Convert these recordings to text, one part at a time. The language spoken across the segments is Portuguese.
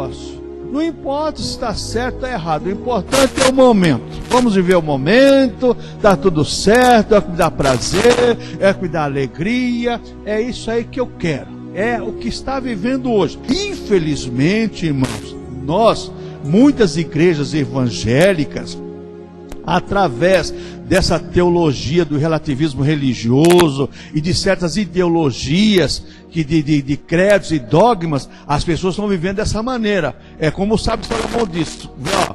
negócio. Não importa se está certo ou errado, o importante é o momento. Vamos viver o momento, dá tudo certo, é o que dá prazer, é o que dá alegria, é isso aí que eu quero. É o que está vivendo hoje. Infelizmente, irmãos, muitas igrejas evangélicas, através dessa teologia do relativismo religioso e de certas ideologias de credos e dogmas, as pessoas estão vivendo dessa maneira. É como o sábio Salomão disse, ó,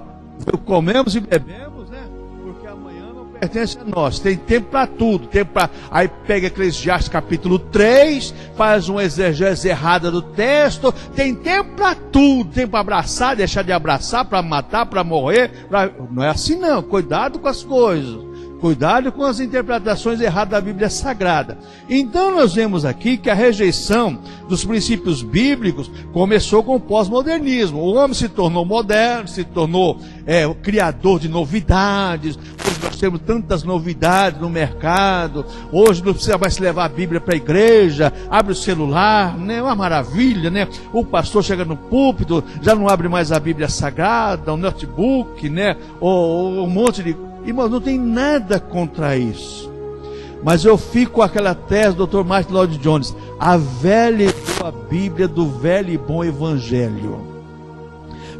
comemos e bebemos, né? Porque amanhã não pertence a nós. Tem tempo para tudo. Aí pega Eclesiastes capítulo 3, faz uma exegese errada do texto. Tem tempo para tudo. Tempo para abraçar, deixar de abraçar, para matar, para morrer. Não é assim não. Cuidado com as coisas. Cuidado com as interpretações erradas da Bíblia Sagrada. Então nós vemos aqui que a rejeição dos princípios bíblicos começou com o pós-modernismo. O homem se tornou moderno, se tornou o criador de novidades. Hoje nós temos tantas novidades no mercado. Hoje não precisa mais levar a Bíblia para a igreja. Abre o celular, né? Uma maravilha, né? O pastor chega no púlpito, já não abre mais a Bíblia Sagrada, o notebook, né? Ou um monte de... Irmãos, não tem nada contra isso. Mas eu fico com aquela tese do Dr. Martin Lloyd Jones: a velha e boa Bíblia do velho e bom Evangelho.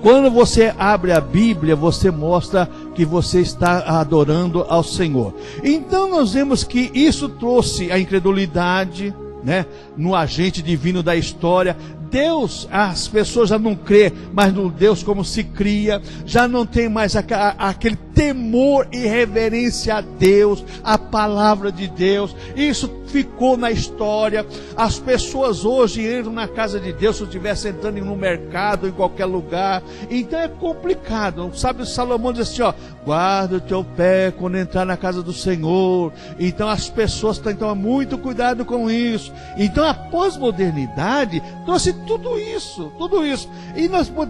Quando você abre a Bíblia, você mostra que você está adorando ao Senhor. Então nós vemos que isso trouxe a incredulidade, né, no agente divino da história. Deus, as pessoas já não crê mais no Deus como se cria, já não tem mais aquele temor e reverência a Deus, a palavra de Deus. Isso ficou na história. As pessoas hoje entram na casa de Deus se estivessem entrando no mercado, em qualquer lugar. Então é complicado. Sabe, Salomão diz assim, ó, guarda o teu pé quando entrar na casa do Senhor. Então as pessoas têm que tomar muito cuidado com isso. Então a pós-modernidade trouxe tudo isso. E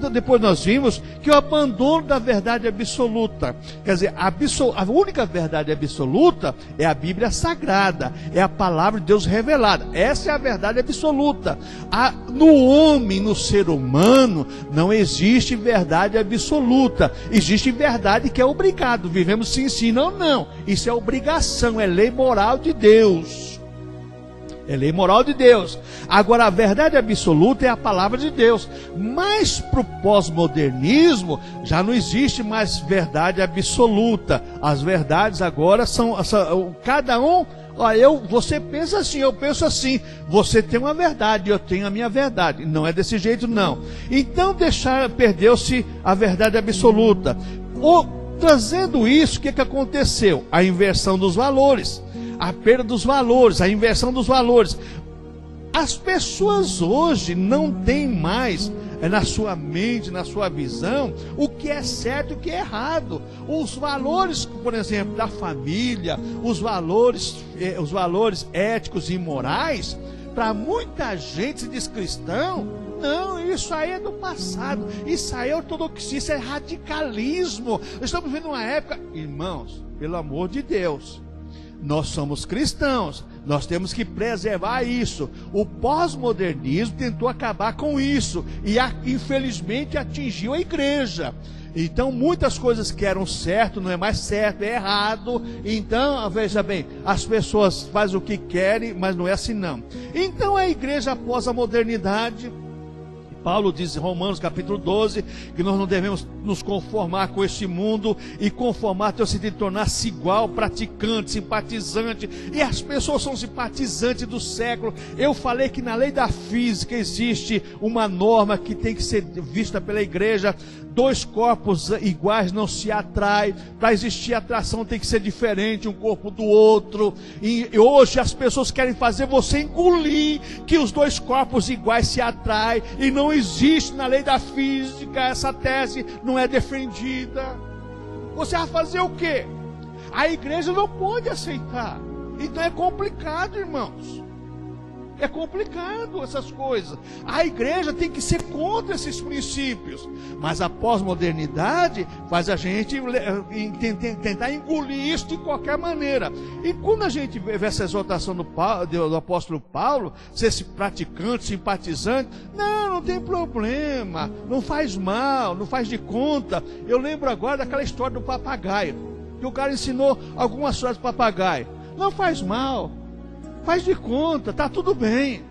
depois nós vimos que o abandono da verdade absoluta, quer dizer, a única verdade absoluta é a Bíblia Sagrada, é a palavra de Deus revelada. Essa é a verdade absoluta. No homem, no ser humano, não existe verdade absoluta. Existe verdade que é obrigado. Vivemos sim, não. Isso é obrigação, é lei moral de Deus. É lei moral de Deus. Agora a verdade absoluta é a palavra de Deus. Mas para o pós-modernismo já não existe mais verdade absoluta. As verdades agora são cada um. Você pensa assim, eu penso assim. Você tem uma verdade, eu tenho a minha verdade. Não é desse jeito, não. Então perdeu-se a verdade absoluta. Trazendo isso, o que aconteceu? A inversão dos valores. A perda dos valores, a inversão dos valores. As pessoas hoje não têm mais na sua mente, na sua visão, o que é certo e o que é errado. Os valores, por exemplo, da família, os valores éticos e morais, para muita gente se diz cristão, não, isso aí é do passado, isso aí é ortodoxia, isso é radicalismo. Estamos vivendo uma época, irmãos, pelo amor de Deus, nós somos cristãos, nós temos que preservar isso. O pós-modernismo tentou acabar com isso e infelizmente atingiu a igreja. Então muitas coisas que eram certo não é mais certo, é errado. Então, veja bem, as pessoas fazem o que querem, mas não é assim não. Então a igreja após a modernidade, Paulo diz em Romanos capítulo 12, que nós não devemos nos conformar com este mundo, e conformar tem o sentido de tornar-se igual, praticante, simpatizante, e as pessoas são simpatizantes do século. Eu falei que na lei da física existe uma norma que tem que ser vista pela igreja: dois corpos iguais não se atraem. Para existir atração tem que ser diferente um corpo do outro, e hoje as pessoas querem fazer você engolir que os dois corpos iguais se atraem, e não existe na lei da física. Essa tese não é defendida. Você vai fazer o quê? A igreja não pode aceitar. Então é complicado, irmãos. É complicado essas coisas. A igreja tem que ser contra esses princípios. Mas a pós-modernidade faz a gente tentar engolir isso de qualquer maneira. E quando a gente vê essa exortação do apóstolo Paulo, ser esse praticante, simpatizante, não tem problema, não faz mal, não faz de conta. Eu lembro agora daquela história do papagaio, que o cara ensinou algumas histórias do papagaio. Não faz mal, faz de conta, tá tudo bem.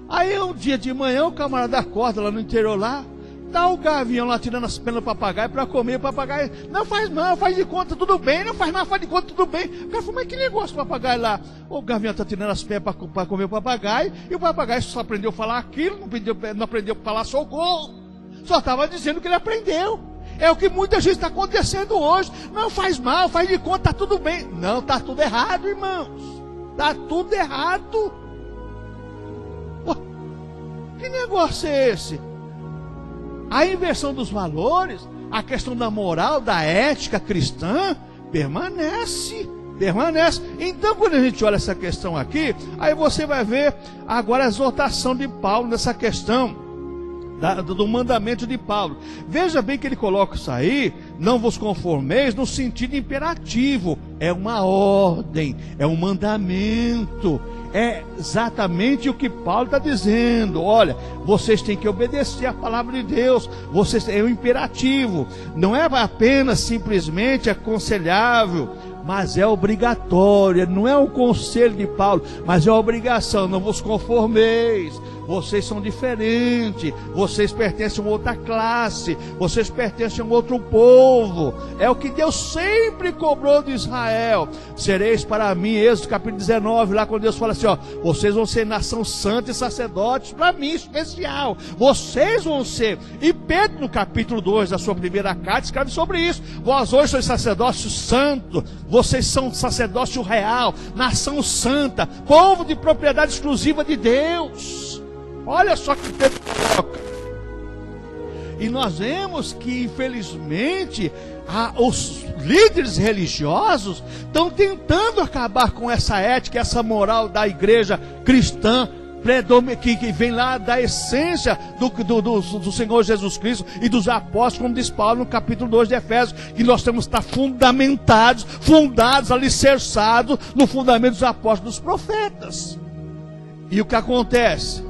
Aí um dia de manhã o camarada acorda lá no interior lá, tá o gavião lá tirando as penas do papagaio para comer. O papagaio, não faz mal, faz de conta, tudo bem. Não faz mal, faz de conta, tudo bem. O cara falou, mas que negócio o papagaio lá? O gavião tá tirando as penas para comer o papagaio, e o papagaio só aprendeu a falar aquilo, não aprendeu a falar socorro, só estava dizendo que ele aprendeu. É o que muita gente está acontecendo hoje. Não faz mal, faz de conta, tá tudo bem. Não, tá tudo errado, irmãos. Tá tudo errado. Pô, que negócio é esse? A inversão dos valores, a questão da moral, da ética cristã, permanece. Então, quando a gente olha essa questão aqui, aí você vai ver agora a exortação de Paulo nessa questão do mandamento de Paulo. Veja bem que ele coloca isso aí, não vos conformeis, no sentido imperativo. É uma ordem, é um mandamento. É exatamente o que Paulo está dizendo. Olha, vocês têm que obedecer a palavra de Deus. É um imperativo. Não é apenas simplesmente aconselhável, mas é obrigatório. Não é um conselho de Paulo, mas é uma obrigação. Não vos conformeis. Vocês são diferentes, vocês pertencem a uma outra classe, vocês pertencem a um outro povo. É o que Deus sempre cobrou de Israel. Sereis para mim, Êxodo capítulo 19, lá quando Deus fala assim, ó, vocês vão ser nação santa e sacerdotes para mim, especial. Vocês vão ser. E Pedro, no capítulo 2 da sua primeira carta, escreve sobre isso. Vós hoje sois sacerdócio santo, vocês são sacerdócio real, nação santa, povo de propriedade exclusiva de Deus. Olha só que Pedro coloca. E nós vemos que, infelizmente, os líderes religiosos estão tentando acabar com essa ética, essa moral da igreja cristã, que vem lá da essência do Senhor Jesus Cristo e dos apóstolos, como diz Paulo no capítulo 2 de Efésios, que nós temos que estar fundados, alicerçados no fundamento dos apóstolos, dos profetas. E o que acontece?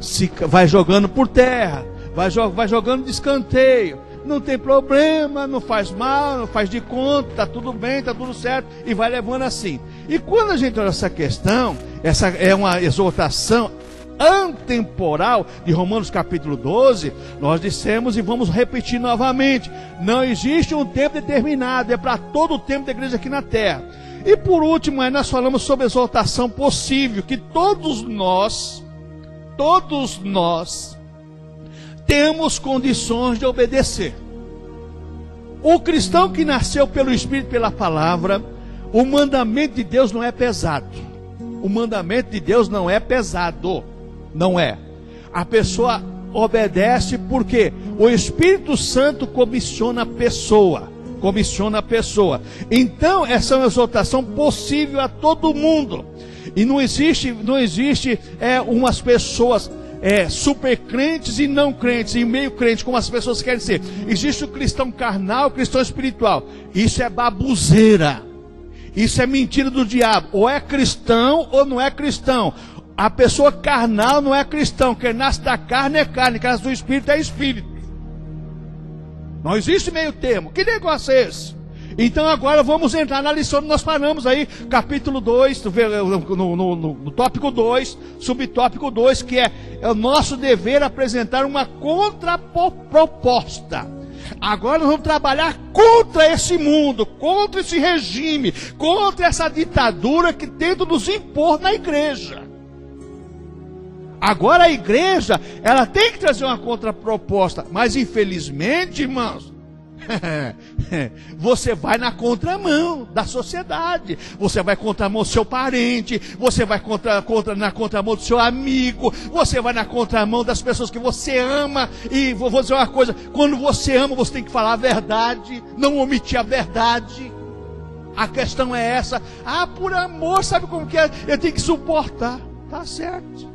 Se vai jogando por terra, vai jogando de escanteio, não tem problema, não faz mal, não faz de conta, está tudo bem, está tudo certo, e vai levando assim. E quando a gente olha essa questão, essa é uma exortação antemporal de Romanos capítulo 12, nós dissemos e vamos repetir novamente, não existe um tempo determinado, é para todo o tempo da igreja aqui na terra. E por último, aí nós falamos sobre a exortação possível, que todos nós temos condições de obedecer. O cristão que nasceu pelo Espírito e pela palavra, o mandamento de Deus não é pesado. O mandamento de Deus não é pesado. Não é. A pessoa obedece porque o Espírito Santo comissiona a pessoa. Então, essa é uma exortação possível a todo mundo. E não existe umas pessoas super crentes e não crentes, e meio crentes, como as pessoas querem ser. Existe o cristão carnal, o cristão espiritual. Isso é baboseira. Isso é mentira do diabo. Ou é cristão ou não é cristão. A pessoa carnal não é cristão. Quem nasce da carne é carne, quem nasce do espírito é espírito. Não existe meio termo. Que negócio é esse? Então agora vamos entrar na lição que nós paramos aí, capítulo 2, no tópico 2, subtópico 2, que é o nosso dever apresentar uma contraproposta. Agora nós vamos trabalhar contra esse mundo, contra esse regime, contra essa ditadura que tenta nos impor na igreja. Agora a igreja, ela tem que trazer uma contraproposta, mas infelizmente, irmãos, você vai na contramão da sociedade, você vai contramão do seu parente, você vai na contramão do seu amigo, você vai na contramão das pessoas que você ama. E vou dizer uma coisa: quando você ama, você tem que falar a verdade, não omitir a verdade. A questão é essa. Por amor, sabe como que é? Eu tenho que suportar. Tá certo.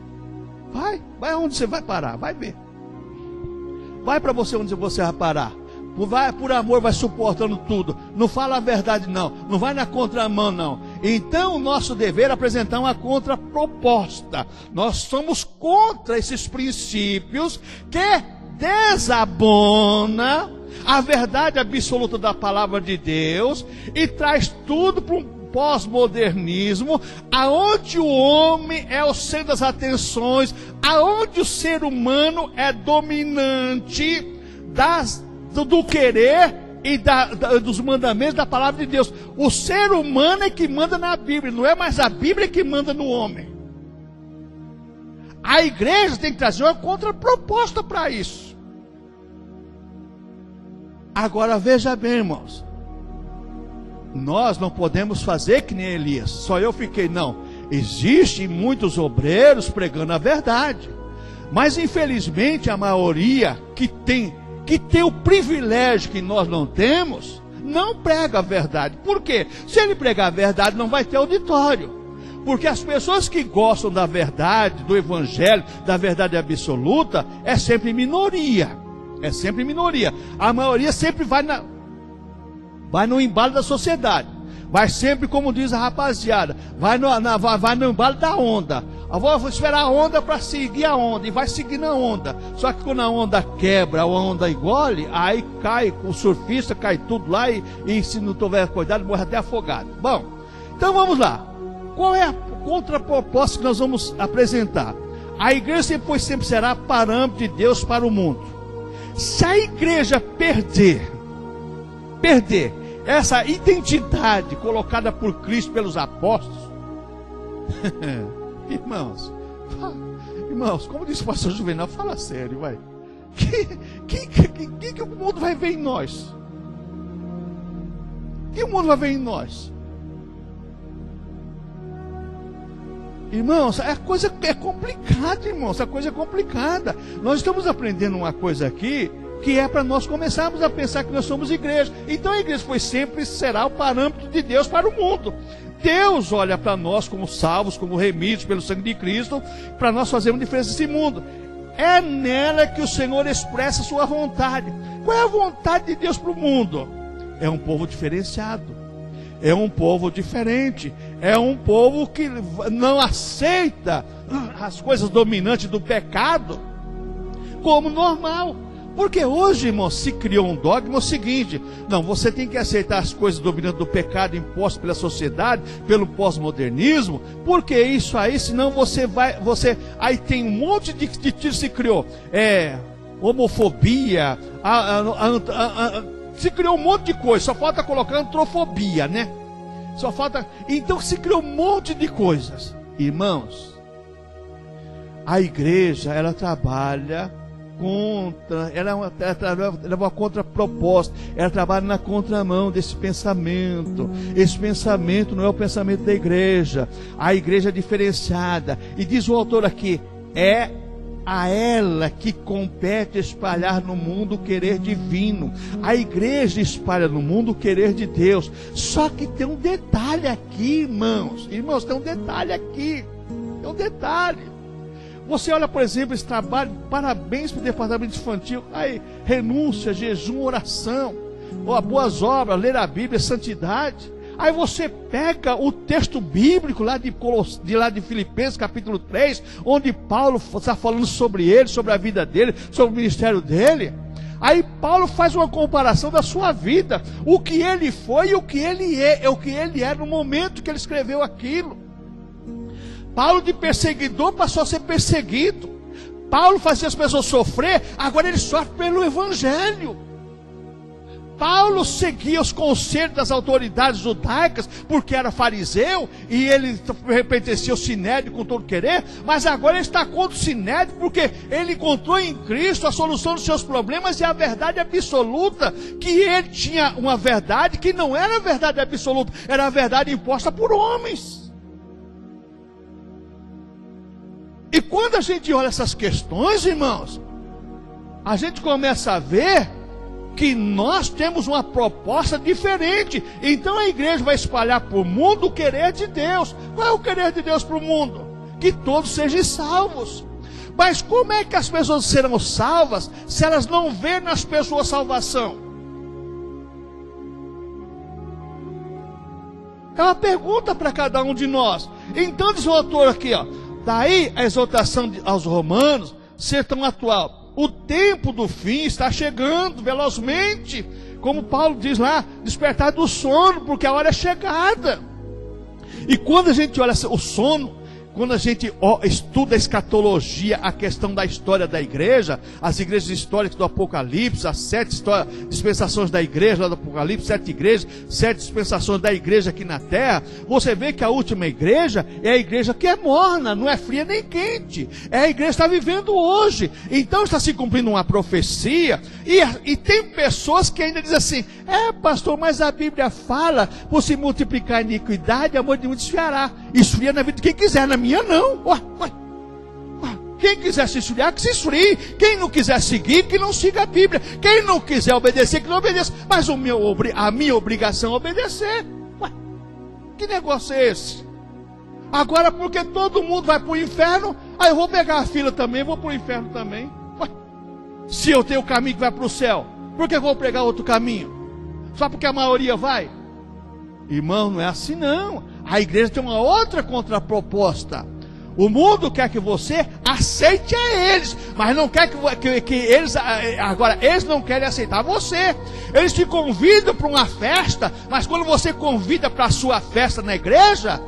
Vai onde você vai parar, vai ver. Vai para você onde você vai parar. Por amor vai suportando tudo. Não fala a verdade não. Não vai na contramão não. Então o nosso dever é apresentar uma contraproposta. Nós somos contra esses princípios que desabona a verdade absoluta da palavra de Deus e traz tudo para um pós-modernismo, aonde o homem é o centro das atenções, aonde o ser humano é dominante do querer e dos mandamentos da palavra de Deus. O ser humano é que manda na Bíblia, não é mais a Bíblia que manda no homem. A igreja tem que trazer uma contraproposta para isso. Agora veja bem, irmãos, nós não podemos fazer que nem Elias, só eu fiquei, não. Existem muitos obreiros pregando a verdade, mas infelizmente a maioria que tem o privilégio que nós não temos, não prega a verdade. Por quê? Se ele pregar a verdade, não vai ter auditório. Porque as pessoas que gostam da verdade, do evangelho, da verdade absoluta, é sempre minoria. É sempre minoria. A maioria sempre vai no embalo da sociedade. Vai sempre, como diz a rapaziada, vai no embalo da onda. Eu vou esperar a onda para seguir a onda, e vai seguir na onda. Só que quando a onda quebra, a onda engole, aí cai, o surfista cai tudo lá e se não tiver cuidado, morre até afogado. Bom, então vamos lá. Qual é a contraproposta que nós vamos apresentar? A igreja sempre será parâmetro de Deus para o mundo. Se a igreja perder essa identidade colocada por Cristo pelos apóstolos, irmãos, como disse o pastor Juvenal, fala sério, vai. Que o mundo vai ver em nós? Que o mundo vai ver em nós? Irmãos, a coisa é complicada, irmãos, a coisa é complicada. Nós estamos aprendendo uma coisa aqui, que é para nós começarmos a pensar que nós somos igreja. Então a igreja sempre será o parâmetro de Deus para o mundo. Deus olha para nós como salvos, como remidos pelo sangue de Cristo, para nós fazermos diferença nesse mundo. É nela que o Senhor expressa a sua vontade. Qual é a vontade de Deus para o mundo? É um povo diferenciado, é um povo diferente, é um povo que não aceita as coisas dominantes do pecado como normal. Porque hoje, irmão, se criou um dogma o seguinte: não, você tem que aceitar as coisas dominantes do pecado impostas pela sociedade, pelo pós-modernismo, porque isso aí, senão aí tem um monte de se criou, homofobia, se criou um monte de coisa, só falta colocar antrofobia, né? Só falta, então se criou um monte de coisas. Irmãos, a igreja, ela trabalha ela é uma contraproposta, ela trabalha na contramão desse pensamento. Esse pensamento não é o pensamento da igreja. A igreja é diferenciada, e diz o autor aqui, é a ela que compete espalhar no mundo o querer divino. A igreja espalha no mundo o querer de Deus. Só que tem um detalhe aqui, irmãos, tem um detalhe aqui, tem um detalhe. Você olha, por exemplo, esse trabalho, parabéns para o departamento infantil, aí, renúncia, jejum, oração, boas obras, ler a Bíblia, santidade. Aí você pega o texto bíblico lá de Filipenses capítulo 3, onde Paulo está falando sobre ele, sobre a vida dele, sobre o ministério dele. Aí Paulo faz uma comparação da sua vida, o que ele foi e o que ele é no momento que ele escreveu aquilo. Paulo, de perseguidor, passou a ser perseguido. Paulo fazia as pessoas sofrer, agora ele sofre pelo evangelho. Paulo seguia os conselhos das autoridades judaicas, porque era fariseu, e ele pertencia ao sinédrio com todo querer, mas agora ele está contra o sinédrio, porque ele encontrou em Cristo a solução dos seus problemas e a verdade absoluta, que ele tinha uma verdade que não era a verdade absoluta, era a verdade imposta por homens. E quando a gente olha essas questões, irmãos, a gente começa a ver que nós temos uma proposta diferente. Então a igreja vai espalhar para o mundo o querer de Deus. Qual é o querer de Deus para o mundo? que todos sejam salvos. Mas como é que as pessoas serão salvas se elas não veem nas pessoas salvação? É uma pergunta para cada um de nós. Então diz o autor aqui, ó, daí a exortação aos romanos ser tão atual. O tempo do fim está chegando velozmente, como Paulo diz lá, despertar do sono, porque a hora é chegada. E quando a gente olha o sono, quando a gente estuda a escatologia, a questão da história da igreja, as igrejas históricas do Apocalipse, as 7 dispensações da igreja lá do Apocalipse, 7 igrejas, 7 dispensações da igreja aqui na terra, você vê que a última igreja é a igreja que é morna, não é fria nem quente, é a igreja que está vivendo hoje. Então está se cumprindo uma profecia, e tem pessoas que ainda dizem assim, pastor, mas a Bíblia fala, por se multiplicar a iniquidade, o amor de muitos esfriará. Esfria na vida de quem quiser, na minha não. Quem quiser se esfriar, que se esfrie. Quem não quiser seguir, que não siga a Bíblia. Quem não quiser obedecer, que não obedeça. Mas a minha obrigação é obedecer. Que negócio é esse? Agora, porque todo mundo vai para o inferno, aí eu vou pegar a fila também, vou para o inferno também. Se eu tenho o caminho que vai para o céu, por que eu vou pregar outro caminho? Só porque a maioria vai? Irmão, não é assim não. A igreja tem uma outra contraproposta. O mundo quer que você aceite a eles, mas não quer que eles, agora eles não querem aceitar você. Eles te convidam para uma festa, mas quando você convida para a sua festa na igreja,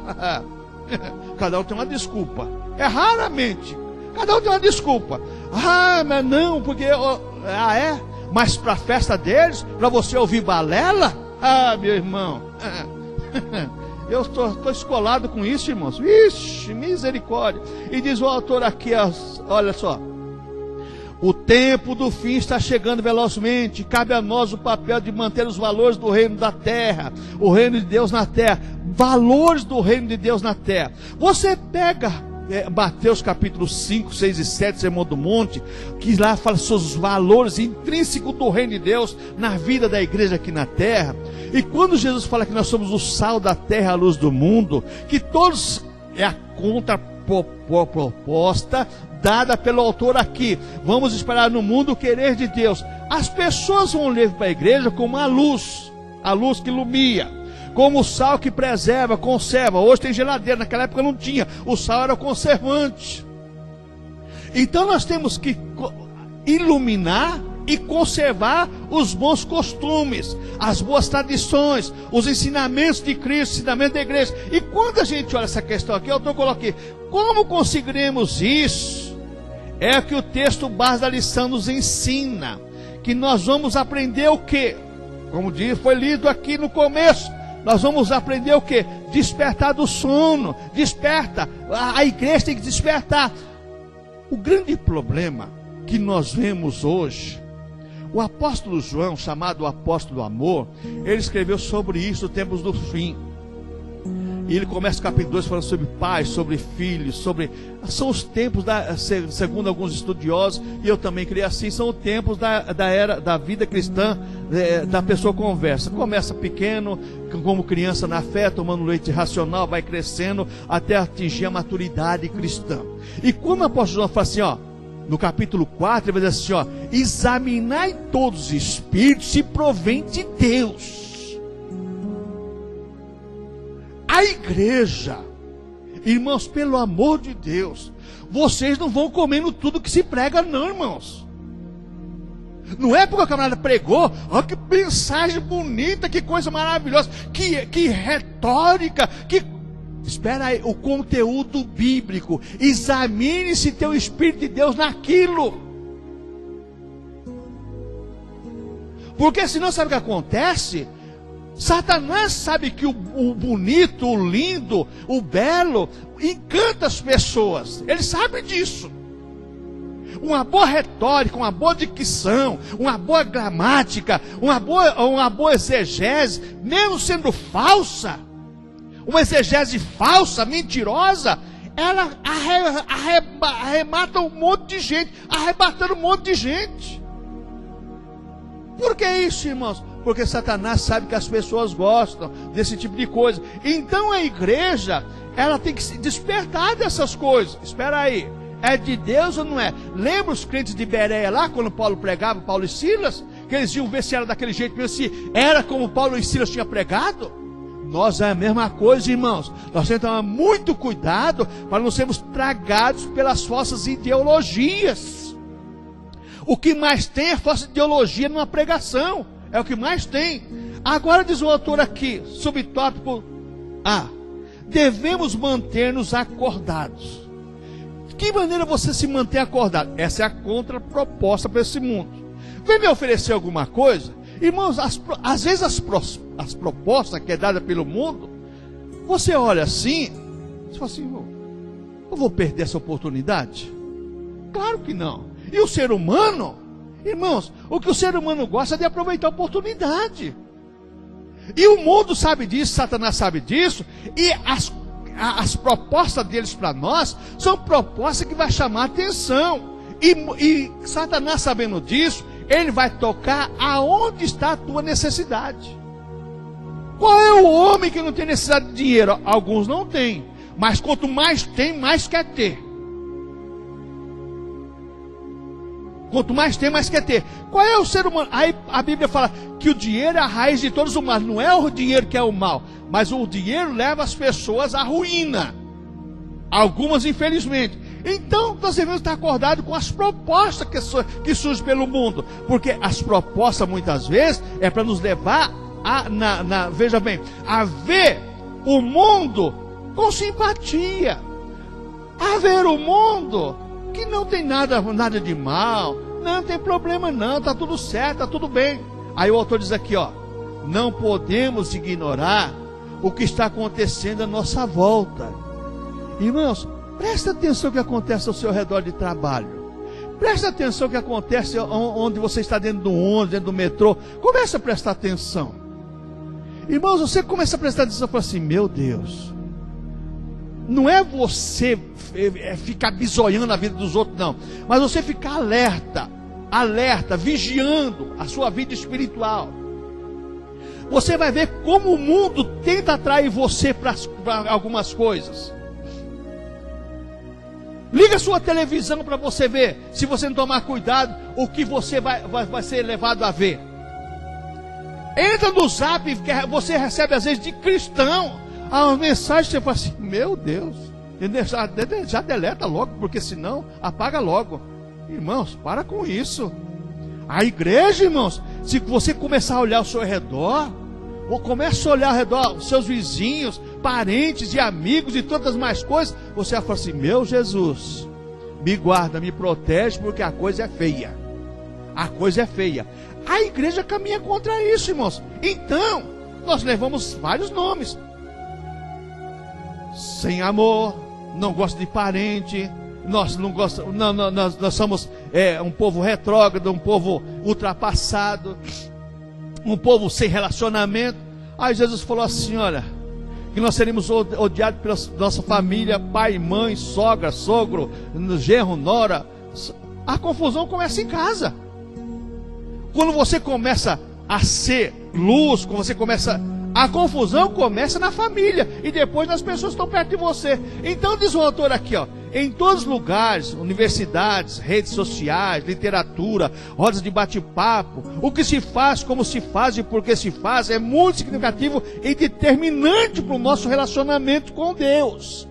cada um tem uma desculpa. É raramente. Cada um tem uma desculpa. Mas não, porque mas para a festa deles, para você ouvir balela, meu irmão. Eu estou escolado com isso, irmãos. Vixe, misericórdia. E diz o autor aqui, olha só. O tempo do fim está chegando velozmente. Cabe a nós o papel de manter os valores do reino da terra. O reino de Deus na terra. Valores do reino de Deus na terra. Você pega Mateus capítulo 5, 6 e 7, Sermão do Monte, que lá fala sobre os valores intrínsecos do reino de Deus na vida da igreja aqui na terra. E quando Jesus fala que nós somos o sal da terra, a luz do mundo, que todos é a contraproposta dada pelo autor aqui. Vamos esperar no mundo o querer de Deus. As pessoas vão olhar para a igreja como a luz que ilumina, como o sal que preserva, conserva. Hoje tem geladeira, naquela época não tinha. O sal era o conservante. Então nós temos que iluminar e conservar os bons costumes, as boas tradições, os ensinamentos de Cristo, ensinamentos da igreja. E quando a gente olha essa questão aqui, eu coloquei, como conseguiremos isso? É que o texto base da lição nos ensina, que nós vamos aprender o quê? Como foi lido aqui no começo, nós vamos aprender o quê? Despertar do sono. Desperta. A igreja tem que despertar. O grande problema que nós vemos hoje, o apóstolo João, chamado o apóstolo do amor, ele escreveu sobre isso, os tempos do fim. E ele começa o capítulo 2 falando sobre pais, sobre filhos, são os tempos, segundo alguns estudiosos, e eu também creio assim, são os tempos da era da vida cristã, da pessoa conversa. Começa pequeno, como criança na fé, tomando leite racional, vai crescendo até atingir a maturidade cristã. E quando o apóstolo João fala assim, no capítulo 4, ele vai dizer assim, examinai todos os espíritos se provém de Deus. A igreja, irmãos, pelo amor de Deus, vocês não vão comendo tudo que se prega não, irmãos. Não é porque o camarada pregou, que mensagem bonita, que coisa maravilhosa, que retórica, espera aí, o conteúdo bíblico. Examine se tem o Espírito de Deus naquilo. Porque senão sabe o que acontece? Satanás sabe que o bonito, o lindo, o belo encanta as pessoas. Ele sabe disso. Uma boa retórica, uma boa dicção, uma boa gramática, uma boa exegese, mesmo sendo falsa, uma exegese falsa, mentirosa, ela arrebata um monte de gente, arrebatando um monte de gente. Por que isso, irmãos? porque Satanás sabe que as pessoas gostam desse tipo de coisa. Então a igreja, ela tem que se despertar dessas coisas. Espera aí, é de Deus ou não é? Lembra os crentes de Bereia lá, quando Paulo pregava, Paulo e Silas? Que eles iam ver se era daquele jeito mesmo, se era como Paulo e Silas tinham pregado? Nós é a mesma coisa, irmãos. Nós temos que tomar muito cuidado para não sermos tragados pelas falsas ideologias. O que mais tem é falsa ideologia numa pregação. É o que mais tem. Agora diz o autor aqui, subtópico A: devemos manter-nos acordados. De que maneira você se mantém acordado? Essa é a contraproposta para esse mundo. Vem me oferecer alguma coisa? Irmãos, às vezes as propostas que é dada pelo mundo, você olha assim, você fala assim, eu vou perder essa oportunidade? Claro que não. E o ser humano, irmãos, o que o ser humano gosta é de aproveitar a oportunidade. E o mundo sabe disso, Satanás sabe disso, e as propostas deles para nós são propostas que vai chamar a atenção. E Satanás, sabendo disso, ele vai tocar aonde está a tua necessidade. Qual é o homem que não tem necessidade de dinheiro? Alguns não têm, mas quanto mais tem, mais quer ter. Quanto mais tem, mais quer ter. Qual é o ser humano? Aí a Bíblia fala que o dinheiro é a raiz de todos os males. Não é o dinheiro que é o mal, mas o dinheiro leva as pessoas à ruína. Algumas, infelizmente. Então, nós devemos estar acordados com as propostas que surgem pelo mundo. Porque as propostas, muitas vezes, é para nos levar veja bem, a ver o mundo com simpatia. A ver o mundo que não tem nada de mal, não tem problema não, está tudo certo, está tudo bem. Aí o autor diz aqui, não podemos ignorar o que está acontecendo à nossa volta. Irmãos, presta atenção no que acontece ao seu redor de trabalho. Presta atenção no que acontece onde você está, dentro do ônibus, dentro do metrô. Começa a prestar atenção. Irmãos, você começa a prestar atenção e fala assim, meu Deus, não é você ficar bisoiando a vida dos outros, não. Mas você ficar alerta, vigiando a sua vida espiritual. Você vai ver como o mundo tenta atrair você para algumas coisas. Liga a sua televisão para você ver, se você não tomar cuidado, o que você vai ser levado a ver. Entra no Zap, você recebe às vezes de cristão a mensagem, você fala assim, meu Deus, já deleta logo, porque senão apaga logo. Irmãos, para com isso. A igreja, irmãos, se você começar a olhar ao seu redor, ou começa a olhar ao redor os seus vizinhos, parentes e amigos e tantas mais coisas, você vai falar assim, meu Jesus, me guarda, me protege, porque a coisa é feia. A coisa é feia. A igreja caminha contra isso, irmãos. Então, nós levamos vários nomes. Sem amor, não gosta de parente, nós não gostamos, nós somos um povo retrógrado, um povo ultrapassado, um povo sem relacionamento. Aí Jesus falou assim, olha, que nós seríamos odiados pela nossa família, pai, mãe, sogra, sogro, genro, nora. A confusão começa em casa. Quando você começa a ser luz, quando você começa, a confusão começa na família e depois nas pessoas que estão perto de você. Então diz o autor aqui, em todos os lugares, universidades, redes sociais, literatura, rodas de bate-papo, o que se faz, como se faz e por que se faz é muito significativo e determinante para o nosso relacionamento com Deus.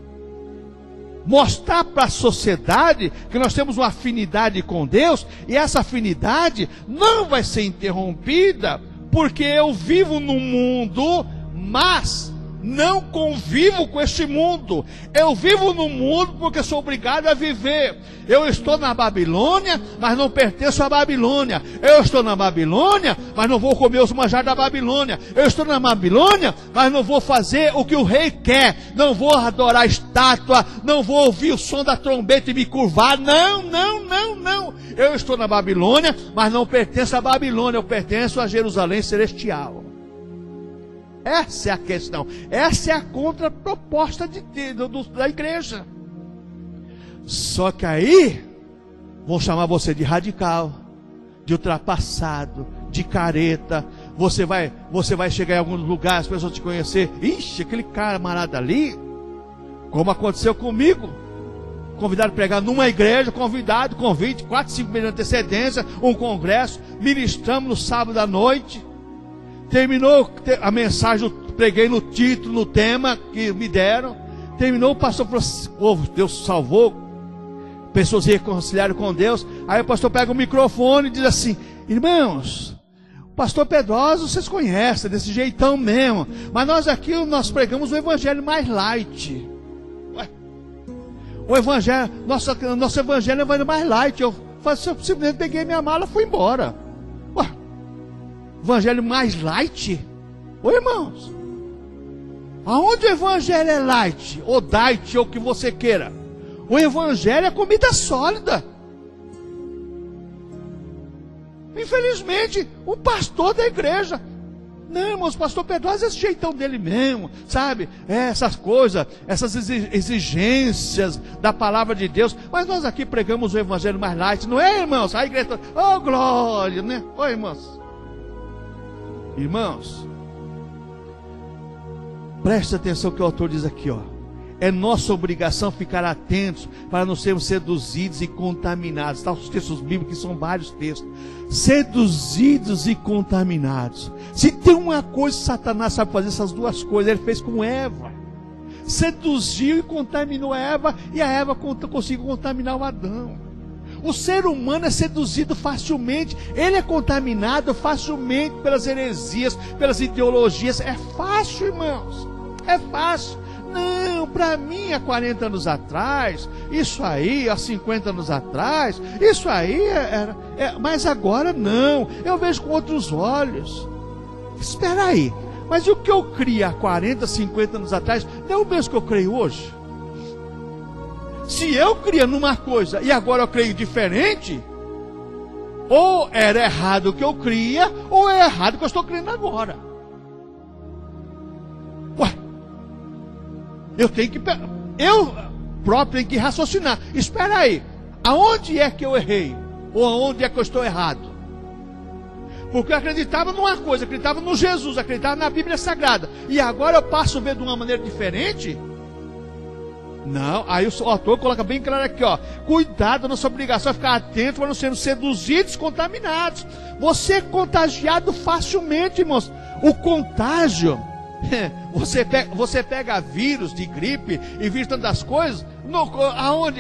Mostrar para a sociedade que nós temos uma afinidade com Deus, e essa afinidade não vai ser interrompida, porque eu vivo no mundo, mas não convivo com este mundo. Eu vivo no mundo porque sou obrigado a viver. Eu estou na Babilônia, mas não pertenço à Babilônia. Eu estou na Babilônia, mas não vou comer os manjares da Babilônia. Eu estou na Babilônia, mas não vou fazer o que o rei quer. Não vou adorar a estátua, não vou ouvir o som da trombeta e me curvar. Não. Eu estou na Babilônia, mas não pertenço à Babilônia. Eu pertenço a Jerusalém celestial. Essa é a questão. Essa é a contraproposta da igreja. Só que aí vão chamar você de radical, de ultrapassado, de careta. você vai chegar em alguns lugares, as pessoas te conhecer. Ixi, aquele camarada ali, como aconteceu comigo. Convidado a pregar numa igreja, convite, 4, 5 meses de antecedência, um congresso, ministramos no sábado à noite. Terminou a mensagem, preguei no título, no tema que me deram. Terminou, o pastor falou assim, Deus salvou, pessoas se reconciliaram com Deus. Aí o pastor pega o microfone e diz assim: irmãos, o pastor Pedrosa vocês conhecem, desse jeitão mesmo, mas nós pregamos o evangelho mais light. O evangelho, nosso evangelho é o evangelho mais light. Eu simplesmente peguei minha mala e fui embora. Ué, evangelho mais light? Ô irmãos, aonde o evangelho é light, ou diet, ou o que você queira? O evangelho é comida sólida. Infelizmente, o pastor da igreja, não, irmãos, o pastor Pedrosa é esse jeitão dele mesmo, sabe? Essas coisas, essas exigências da palavra de Deus. Mas nós aqui pregamos o evangelho mais light, não é, irmãos? A igreja, oh glória, né? Ô irmãos, preste atenção que o autor diz aqui, ó. É nossa obrigação ficar atentos para não sermos seduzidos e contaminados. Tá, os textos bíblicos, que são vários textos. Seduzidos e contaminados. Se tem uma coisa que Satanás sabe fazer, essas duas coisas, ele fez com Eva. Seduziu e contaminou a Eva, e a Eva conseguiu contaminar o Adão. O ser humano é seduzido facilmente, ele é contaminado facilmente pelas heresias, pelas ideologias. É fácil, irmãos, é fácil. Não, para mim há 40 anos atrás, isso aí, há 50 anos atrás, isso aí mas agora não, eu vejo com outros olhos. Espera aí, mas o que eu criei há 40, 50 anos atrás, não é o mesmo que eu creio hoje? Se eu cria numa coisa e agora eu creio diferente, ou era errado o que eu cria, ou é errado o que eu estou crendo agora. Ué, eu próprio tenho que raciocinar. Espera aí, aonde é que eu errei? Ou aonde é que eu estou errado? Porque eu acreditava numa coisa, acreditava no Jesus, acreditava na Bíblia Sagrada, e agora eu passo a ver de uma maneira diferente? Não, aí o autor coloca bem claro aqui, ó: cuidado, nossa obrigação é ficar atento para não sermos seduzidos, contaminados. Você é contagiado facilmente, irmãos. O contágio, você pega vírus de gripe e vírus tantas coisas.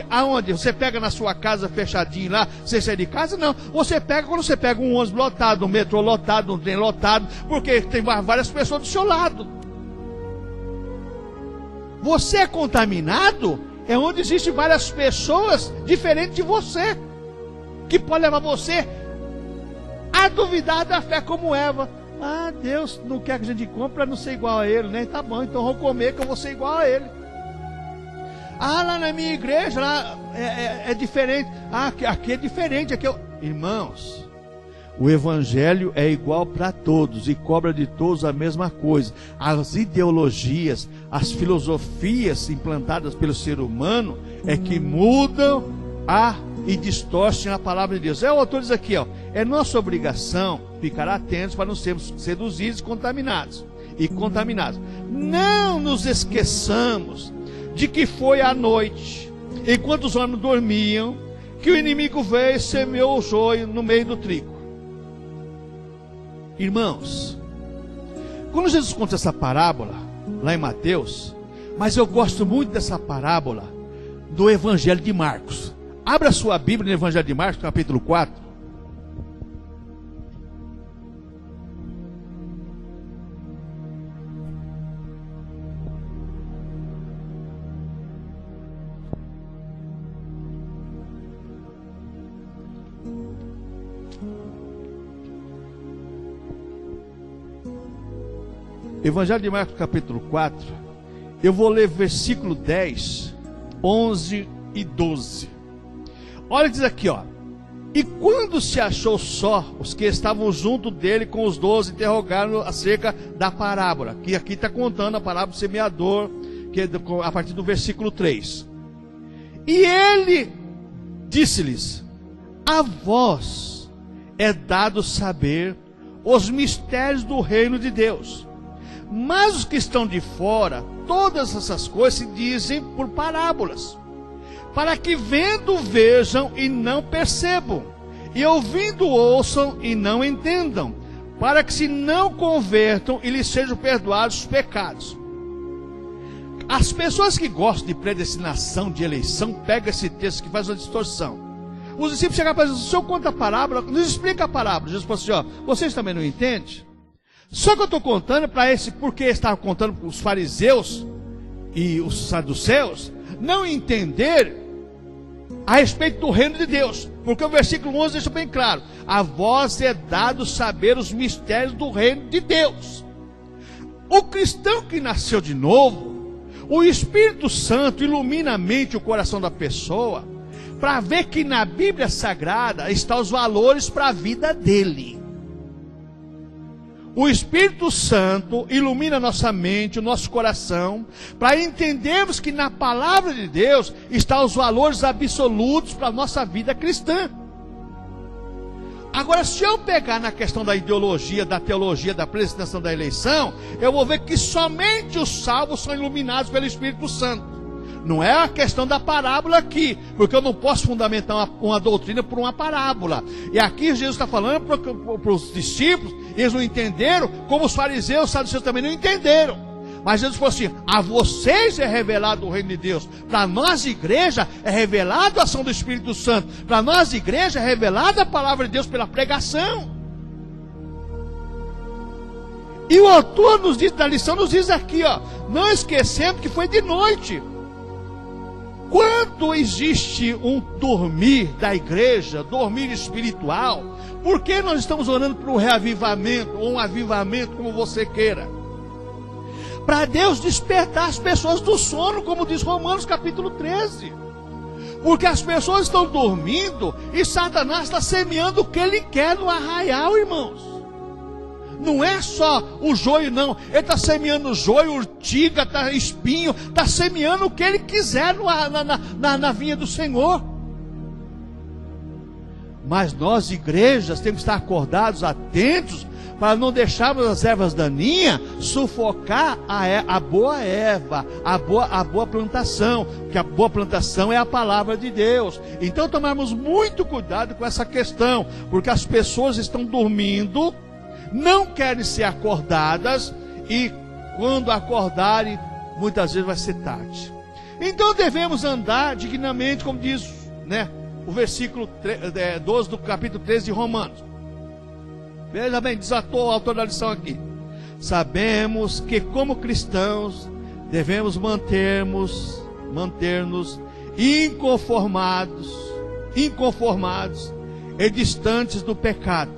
Aonde? Você pega na sua casa fechadinho lá, sem sair de casa? Não, você pega quando você pega um ônibus lotado, um metrô lotado, um trem lotado, porque tem várias pessoas do seu lado. Você é contaminado é onde existem várias pessoas diferentes de você, que pode levar você a duvidar da fé, como Eva. Ah, Deus não quer que a gente compre para não ser igual a ele, né? Tá bom, então vou comer que eu vou ser igual a ele. Ah, lá na minha igreja lá é diferente. Ah, aqui é diferente. Irmãos, o evangelho é igual para todos e cobra de todos a mesma coisa. As ideologias, as filosofias implantadas pelo ser humano é que mudam e distorcem a palavra de Deus. O autor diz aqui, ó: é nossa obrigação ficar atentos para não sermos seduzidos e contaminados. Não nos esqueçamos de que foi à noite, enquanto os homens dormiam, que o inimigo veio e semeou o joio no meio do trigo. Irmãos, quando Jesus conta essa parábola lá em Mateus, mas eu gosto muito dessa parábola do Evangelho de Marcos. Abra sua Bíblia no Evangelho de Marcos, capítulo 4. Evangelho de Marcos capítulo 4, eu vou ler versículo 10, 11 e 12. Olha, diz aqui, ó: e quando se achou só, os que estavam junto dele com os 12 interrogaram acerca da parábola, que aqui está contando a parábola do semeador, que é a partir do versículo 3. E ele disse-lhes: a vós é dado saber os mistérios do reino de Deus. Mas os que estão de fora, todas essas coisas se dizem por parábolas, para que vendo vejam e não percebam, e ouvindo ouçam e não entendam, para que se não convertam e lhes sejam perdoados os pecados. As pessoas que gostam de predestinação, de eleição, pegam esse texto que faz uma distorção. Os discípulos chegaram para Jesus: o Senhor conta a parábola, nos explica a parábola. Jesus falou assim: ó, vocês também não entendem? Só que eu estou contando para esse, porque estava contando para os fariseus e os saduceus não entender a respeito do reino de Deus, porque o versículo 11 deixa bem claro: a vós é dado saber os mistérios do reino de Deus. O cristão que nasceu de novo, o Espírito Santo ilumina a mente e o coração da pessoa, para ver que na Bíblia Sagrada estão os valores para a vida dele. O Espírito Santo ilumina nossa mente, o nosso coração, para entendermos que na palavra de Deus estão os valores absolutos para a nossa vida cristã. Agora, se eu pegar na questão da ideologia, da teologia, da predestinação da eleição, eu vou ver que somente os salvos são iluminados pelo Espírito Santo. Não é a questão da parábola aqui, porque eu não posso fundamentar uma doutrina por uma parábola. E aqui Jesus está falando para os discípulos, eles não entenderam, como os fariseus, os saduceus também não entenderam. Mas Jesus falou assim: a vocês é revelado o reino de Deus. Para nós, igreja, é revelado a ação do Espírito Santo. Para nós, igreja, é revelada a palavra de Deus pela pregação. E o autor nos diz, da lição nos diz aqui, ó, não esquecendo que foi de noite. Quando existe um dormir da igreja, dormir espiritual, por que nós estamos orando por um reavivamento, ou um avivamento, como você queira? Para Deus despertar as pessoas do sono, como diz Romanos capítulo 13. Porque as pessoas estão dormindo e Satanás está semeando o que ele quer no arraial, irmãos. Não é só o joio, não. Ele está semeando joio, urtiga, espinho, está semeando o que ele quiser na vinha do Senhor. Mas nós, igrejas, temos que estar acordados, atentos, para não deixarmos as ervas daninhas sufocar a boa erva, a boa plantação, que a boa plantação é a palavra de Deus. Então tomarmos muito cuidado com essa questão, porque as pessoas estão dormindo, não querem ser acordadas, e quando acordarem, muitas vezes vai ser tarde. Então devemos andar dignamente, como diz, né, o versículo 12 do capítulo 13 de Romanos. Veja bem, diz o autor da lição aqui: sabemos que como cristãos devemos manter-nos inconformados e distantes do pecado,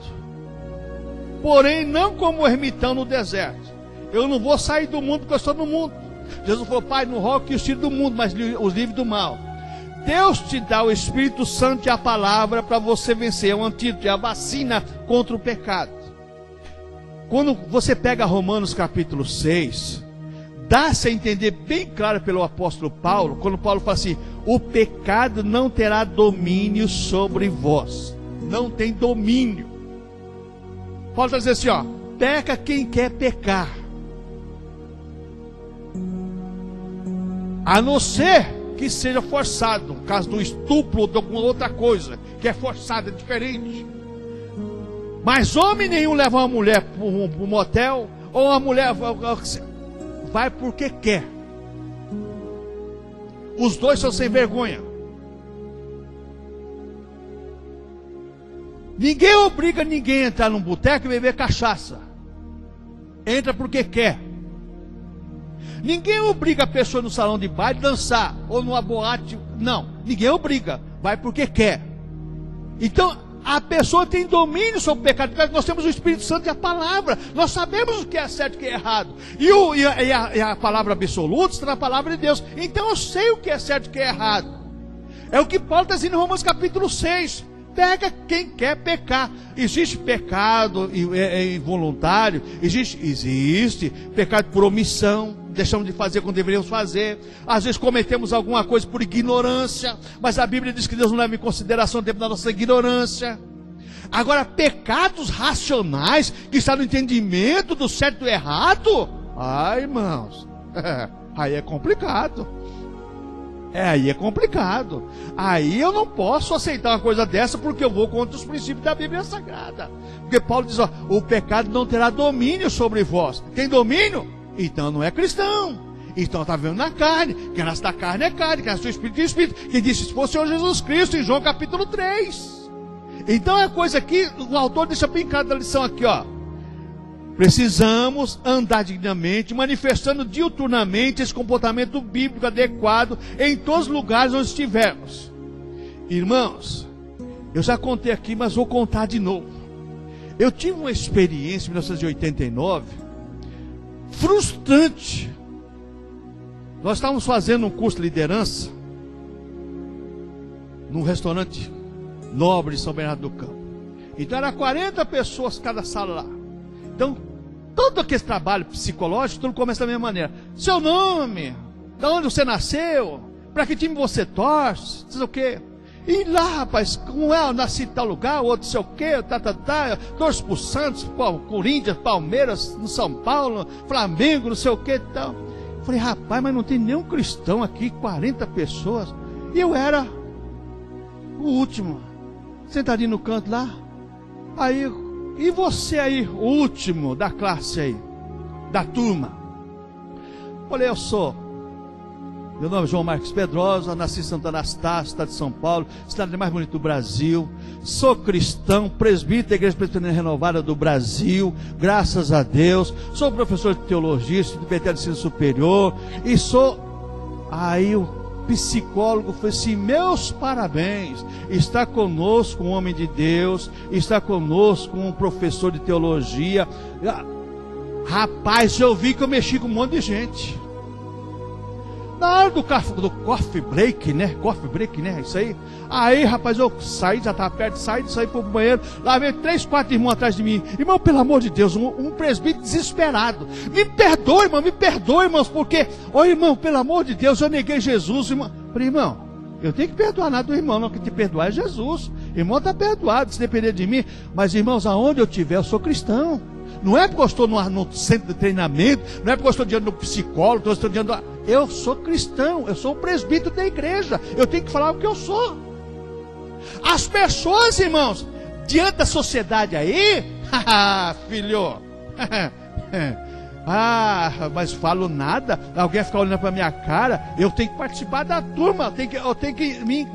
porém não como o ermitão no deserto. Eu não vou sair do mundo porque eu estou no mundo. Jesus falou: Pai, não rogue que os tire do mundo, mas os livre do mal. Deus te dá o Espírito Santo e a palavra para você vencer. É um antídoto, é a vacina contra o pecado. Quando você pega Romanos capítulo 6, dá-se a entender bem claro pelo apóstolo Paulo, quando Paulo fala assim: o pecado não terá domínio sobre vós. Não tem domínio. Paulo está dizendo assim, ó: peca quem quer pecar, a não ser que seja forçado, no caso do estupro ou de alguma outra coisa, que é forçada, é diferente. Mas homem nenhum leva uma mulher para um motel, ou uma mulher vai porque quer. Os dois são sem vergonha. Ninguém obriga ninguém a entrar num boteco e beber cachaça. Entra porque quer. Ninguém obriga a pessoa no salão de baile a dançar, ou numa boate. Não, ninguém obriga, vai porque quer. Então, a pessoa tem domínio sobre o pecado, porque nós temos o Espírito Santo e a palavra. Nós sabemos o que é certo e o que é errado. E a palavra absoluta está na palavra de Deus. Então eu sei o que é certo e o que é errado. É o que Paulo está dizendo em Romanos capítulo 6. Pega quem quer pecar. Existe pecado involuntário, existe pecado por omissão, deixamos de fazer quando deveríamos fazer. Às vezes cometemos alguma coisa por ignorância, mas a Bíblia diz que Deus não leva em consideração o tempo da nossa ignorância. Agora, pecados racionais, que está no entendimento do certo e do errado, ai, irmãos, aí é complicado. Aí é complicado. Aí eu não posso aceitar uma coisa dessa, porque eu vou contra os princípios da Bíblia Sagrada. Porque Paulo diz, ó, o pecado não terá domínio sobre vós. Tem domínio? Então não é cristão. Então está vendo na carne. Quem nasce da carne é carne, quem nasce do Espírito é Espírito. Quem disse isso foi o Senhor Jesus Cristo, em João capítulo 3. Então é coisa que o autor deixa bem claro da lição aqui, ó. Precisamos andar dignamente, manifestando diuturnamente esse comportamento bíblico adequado em todos os lugares onde estivermos. Irmãos, eu já contei aqui, mas vou contar de novo. Eu tive uma experiência em 1989 frustrante. Nós estávamos fazendo um curso de liderança num restaurante nobre de São Bernardo do Campo. Então era 40 pessoas cada sala lá. Então, todo aquele trabalho psicológico, tudo começa da mesma maneira. Seu nome, de onde você nasceu, para que time você torce, não sei o quê. E lá, rapaz, como é, eu nasci em tal lugar, outro não sei o quê, torço pro Santos, Corinthians, Palmeiras, no São Paulo, Flamengo, não sei o quê e tal. Falei, rapaz, mas não tem nenhum cristão aqui, 40 pessoas. E eu era o último, sentadinho no canto lá. Aí, e você aí, o último da classe aí, da turma? Falei, eu sou. Meu nome é João Marcos Pedrosa, nasci em Santo Anastácio, cidade de São Paulo, cidade mais bonita do Brasil. Sou cristão, presbítero da Igreja Presbiteriana Renovada do Brasil, graças a Deus. Sou professor de teologia, estudo de ensino superior. E sou... Aí o psicólogo foi assim, meus parabéns, está conosco um homem de Deus, está conosco um professor de teologia. Rapaz, eu vi que eu mexi com um monte de gente. Na hora do coffee break, né? Coffee break, né? Isso aí. Aí, rapaz, eu saí, já estava perto de sair pro banheiro. Lá veio 3, 4 irmãos atrás de mim. Irmão, pelo amor de Deus, um presbítero desesperado. Me perdoe, irmãos, porque... Ô, irmão, pelo amor de Deus, eu neguei Jesus, irmão. Falei, irmão, eu tenho que perdoar nada do irmão, não, que te perdoar é Jesus. Irmão está perdoado, se depender de mim. Mas, irmãos, aonde eu estiver, eu sou cristão. Não é porque eu estou no centro de treinamento, não é porque eu estou diante do psicólogo, eu estou diante do... Eu sou cristão, eu sou um presbítero da igreja, eu tenho que falar o que eu sou. As pessoas, irmãos, diante da sociedade aí, filho, mas falo nada, alguém ficar olhando para minha cara, eu tenho que participar da turma, eu tenho que me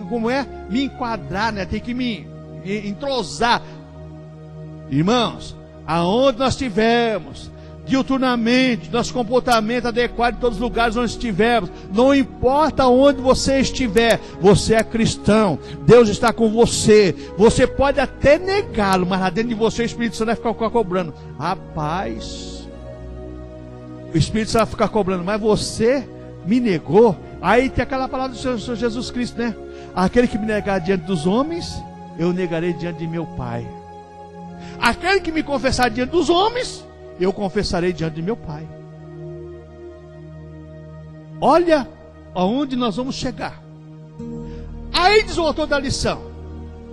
enquadrar, né? Tenho que me entrosar. Irmãos, aonde nós estivermos, diuturnamente, nosso comportamento adequado em todos os lugares onde estivermos, não importa onde você estiver, você é cristão, Deus está com você. Você pode até negá-lo, mas lá dentro de você o Espírito Santo vai ficar cobrando. Rapaz, o Espírito Santo vai ficar cobrando, mas você me negou. Aí tem aquela palavra do Senhor Jesus Cristo, né? Aquele que me negar diante dos homens, eu negarei diante de meu Pai. Aquele que me confessar diante dos homens, eu confessarei diante de meu Pai. Olha aonde nós vamos chegar. Aí diz o autor da lição: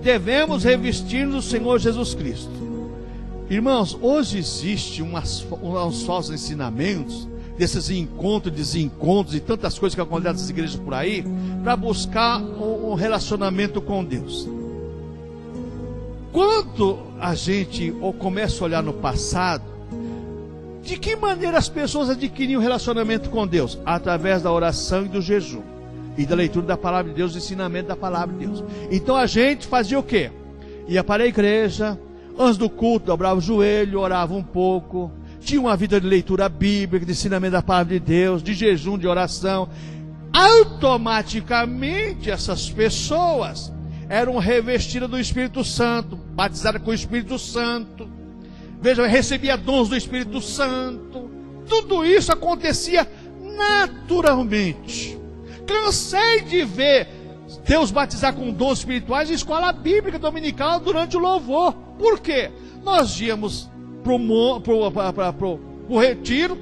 devemos revestir-nos do Senhor Jesus Cristo. Irmãos, hoje existe uns falsos ensinamentos, desses encontros, desencontros e tantas coisas que acontecem nas igrejas por aí, para buscar um relacionamento com Deus. Quando a gente começa a olhar no passado, de que maneira as pessoas adquiriam relacionamento com Deus? Através da oração e do jejum, e da leitura da palavra de Deus, do ensinamento da palavra de Deus. Então a gente fazia o quê? Ia para a igreja, antes do culto, dobrava o joelho, orava um pouco, tinha uma vida de leitura bíblica, de ensinamento da palavra de Deus, de jejum, de oração. Automaticamente essas pessoas eram revestidas do Espírito Santo, batizadas com o Espírito Santo. Veja, recebia dons do Espírito Santo. Tudo isso acontecia naturalmente. Cansei de ver Deus batizar com dons espirituais em escola bíblica dominical durante o louvor. Por quê? Nós íamos pro retiro,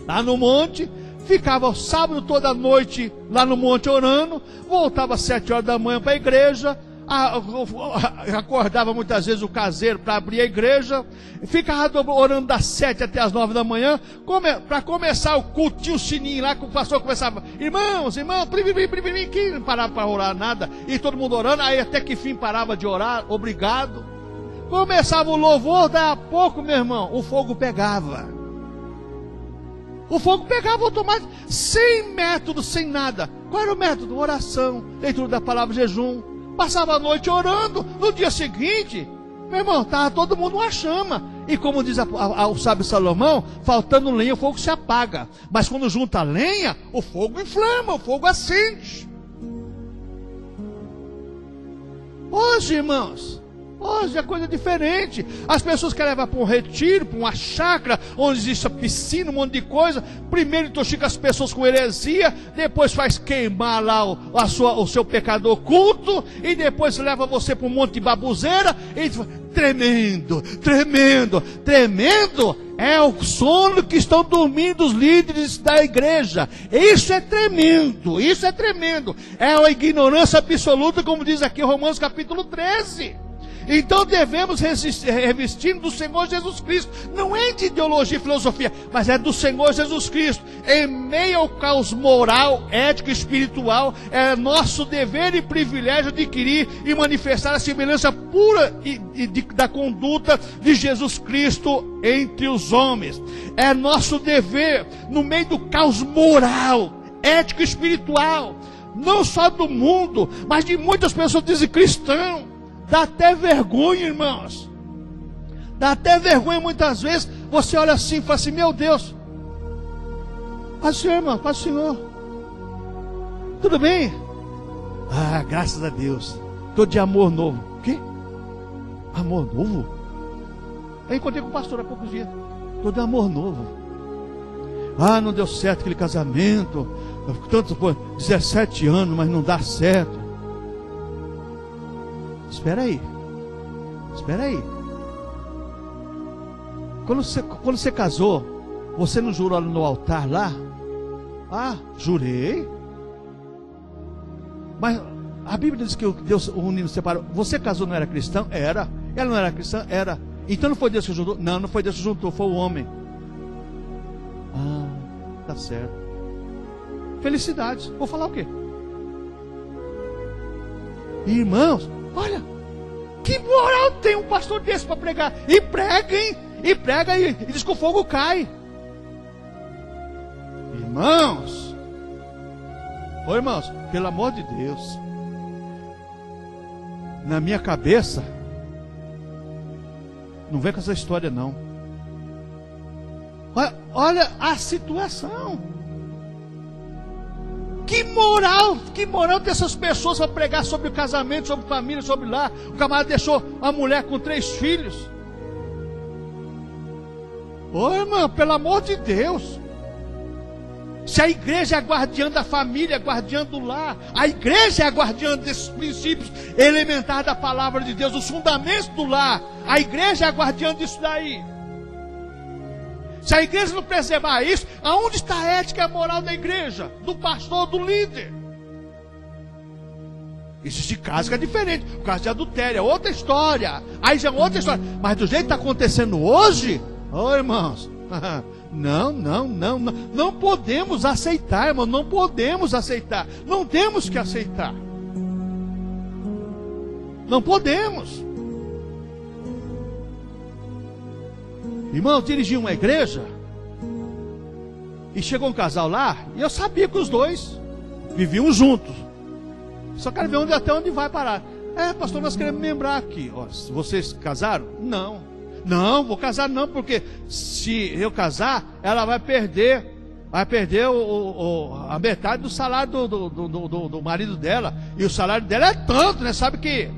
lá no monte, ficava o sábado toda noite lá no monte orando, voltava às 7 horas da manhã para a igreja. acordava muitas vezes o caseiro para abrir a igreja, ficava orando das 7 até as 9 da manhã, para começar o culto, tinha o sininho lá, que o pastor começava, irmãos, que não parava para orar nada, e todo mundo orando, aí até que fim parava de orar, obrigado. Começava o louvor, daí a pouco, meu irmão, o fogo pegava. O fogo pegava automático, sem método, sem nada. Qual era o método? Oração, leitura da palavra, jejum. Passava a noite orando. No dia seguinte, meu irmão, estava todo mundo uma chama. E como diz o sábio Salomão, faltando lenha, o fogo se apaga. Mas quando junta a lenha, o fogo inflama, o fogo acende. Hoje, irmãos, hoje é coisa diferente. As pessoas querem levar para um retiro, para uma chácara, onde existe a piscina, um monte de coisa. Primeiro intoxica as pessoas com heresia, depois faz queimar lá o seu pecado oculto, e depois leva você para um monte de baboseira. E tremendo, tremendo, tremendo é o sono que estão dormindo os líderes da igreja. Isso é tremendo, isso é tremendo. É a ignorância absoluta, como diz aqui Romanos capítulo 13. Então devemos revestir do Senhor Jesus Cristo. Não é de ideologia e filosofia, mas é do Senhor Jesus Cristo. Em meio ao caos moral, ético e espiritual, é nosso dever e privilégio adquirir e manifestar a semelhança pura da conduta de Jesus Cristo entre os homens. É nosso dever, no meio do caos moral, ético e espiritual, não só do mundo, mas de muitas pessoas dizem cristão. Dá até vergonha, irmãos. Dá até vergonha muitas vezes. Você olha assim e fala assim, meu Deus. Paz do Senhor, irmão, paz do Senhor. Tudo bem? Ah, graças a Deus. Tô de amor novo. O quê? Amor novo? Eu encontrei com o pastor há poucos dias. Tô de amor novo. Ah, não deu certo aquele casamento. Tanto por 17 anos, mas não dá certo. Espera aí. Espera aí. Quando você casou, você não jurou no altar lá? Ah, jurei. Mas a Bíblia diz que Deus uniu, separou. Você casou, não era cristão? Era. Ela não era cristã? Era. Então não foi Deus que juntou? Não, não foi Deus que juntou, foi o homem. Ah, tá certo. Felicidades. Vou falar o quê? Irmãos, olha, que moral tem um pastor desse para pregar? E prega, hein? E prega e diz que o fogo cai. Irmãos, ô irmãos, pelo amor de Deus, na minha cabeça, não vem com essa história não. Olha a situação. Que moral dessas pessoas para pregar sobre o casamento, sobre família, sobre lar. O camarada deixou a mulher com 3 filhos. Ô irmão, pelo amor de Deus. Se a igreja é a guardiã da família, guardiã do lar, a igreja é a guardiã desses princípios elementares da palavra de Deus, os fundamentos do lar, a igreja é a guardiã disso daí. Se a igreja não preservar isso, aonde está a ética e a moral da igreja? Do pastor, do líder? Existe caso que é diferente. O caso de adultério é outra história. Aí já é outra história. Mas do jeito que está acontecendo hoje, ô irmãos, não podemos aceitar, irmão. Não podemos aceitar. Não temos que aceitar. Não podemos. Irmão, dirigi uma igreja e chegou um casal lá e eu sabia que os dois viviam juntos. Só quero ver até onde vai parar. Pastor, nós queremos lembrar aqui. Ó, vocês casaram? Não, vou casar não, porque se eu casar, ela vai perder a metade do salário do marido dela. E o salário dela é tanto, né? Sabe que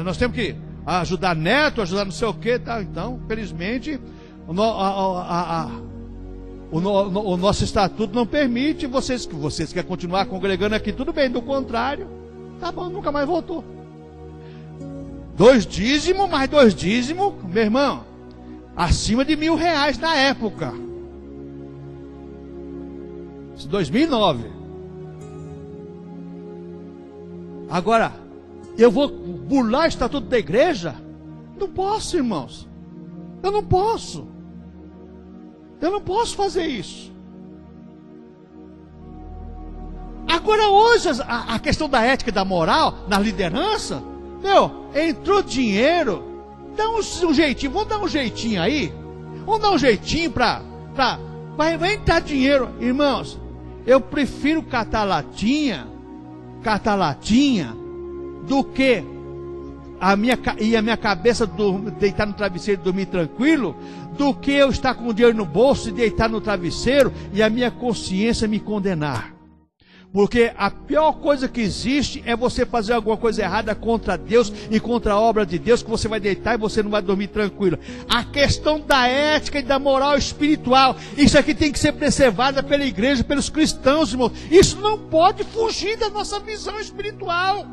nós temos que ajudar neto, ajudar não sei o que, tá? Então, felizmente, o nosso estatuto não permite. Vocês querem continuar congregando aqui, tudo bem. Do contrário, tá bom, nunca mais voltou. 2 dízimos, mais 2 dízimos, meu irmão, acima de R$1.000 na época. 2009. Agora, eu vou burlar o estatuto da igreja? Não posso, irmãos. Eu não posso. Eu não posso fazer isso. Agora hoje a questão da ética e da moral na liderança, entrou dinheiro, dá um jeitinho, vamos dar um jeitinho aí, vamos dar um jeitinho vai entrar dinheiro, irmãos. Eu prefiro catar latinha do que a minha cabeça deitar no travesseiro e dormir tranquilo, do que eu estar com o dinheiro no bolso e deitar no travesseiro e a minha consciência me condenar. Porque a pior coisa que existe é você fazer alguma coisa errada contra Deus e contra a obra de Deus, que você vai deitar e você não vai dormir tranquilo. A questão da ética e da moral espiritual, isso aqui tem que ser preservada pela igreja, pelos cristãos, irmãos. Isso não pode fugir da nossa visão espiritual.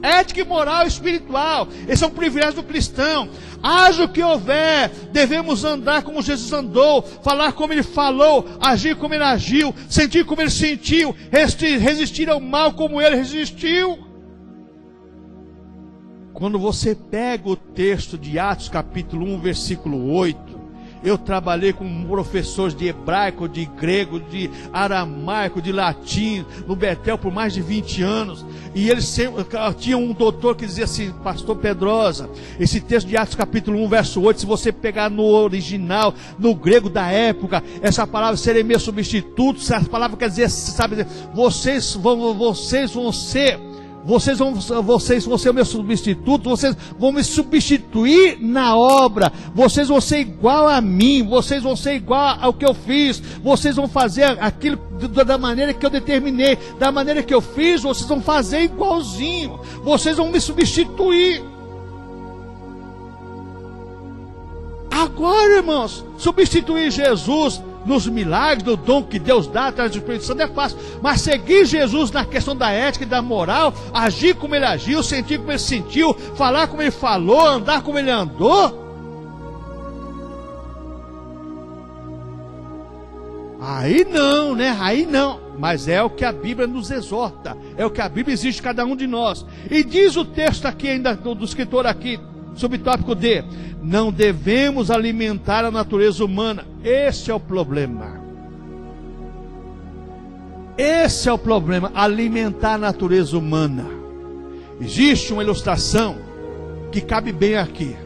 Ética e moral espiritual, esse é um privilégio do cristão. Haja o que houver, devemos andar como Jesus andou, falar como ele falou, agir como ele agiu, sentir como ele sentiu, resistir ao mal como ele resistiu. Quando você pega o texto de Atos capítulo 1, versículo 8, eu trabalhei com professores de hebraico, de grego, de aramaico, de latim, no Betel por mais de 20 anos. E eles sempre, tinha um doutor que dizia assim, pastor Pedrosa, esse texto de Atos capítulo 1, verso 8, se você pegar no original, no grego da época, essa palavra serem meus substitutos, essa palavra quer dizer, sabe, vocês vão ser o meu substituto, vocês vão me substituir na obra, vocês vão ser igual a mim, vocês vão ser igual ao que eu fiz, vocês vão fazer aquilo da maneira que eu determinei, da maneira que eu fiz, vocês vão fazer igualzinho, vocês vão me substituir. Agora, irmãos, substituir Jesus nos milagres, no dom que Deus dá através do Espírito Santo é fácil, mas seguir Jesus na questão da ética e da moral, agir como ele agiu, sentir como ele sentiu, falar como ele falou, andar como ele andou, aí não, né? Aí não. Mas é o que a Bíblia nos exorta, é o que a Bíblia exige de cada um de nós. E diz o texto aqui ainda do escritor aqui, subtópico D: não devemos alimentar a natureza humana. Esse é o problema. Esse é o problema, alimentar a natureza humana. Existe uma ilustração que cabe bem aqui.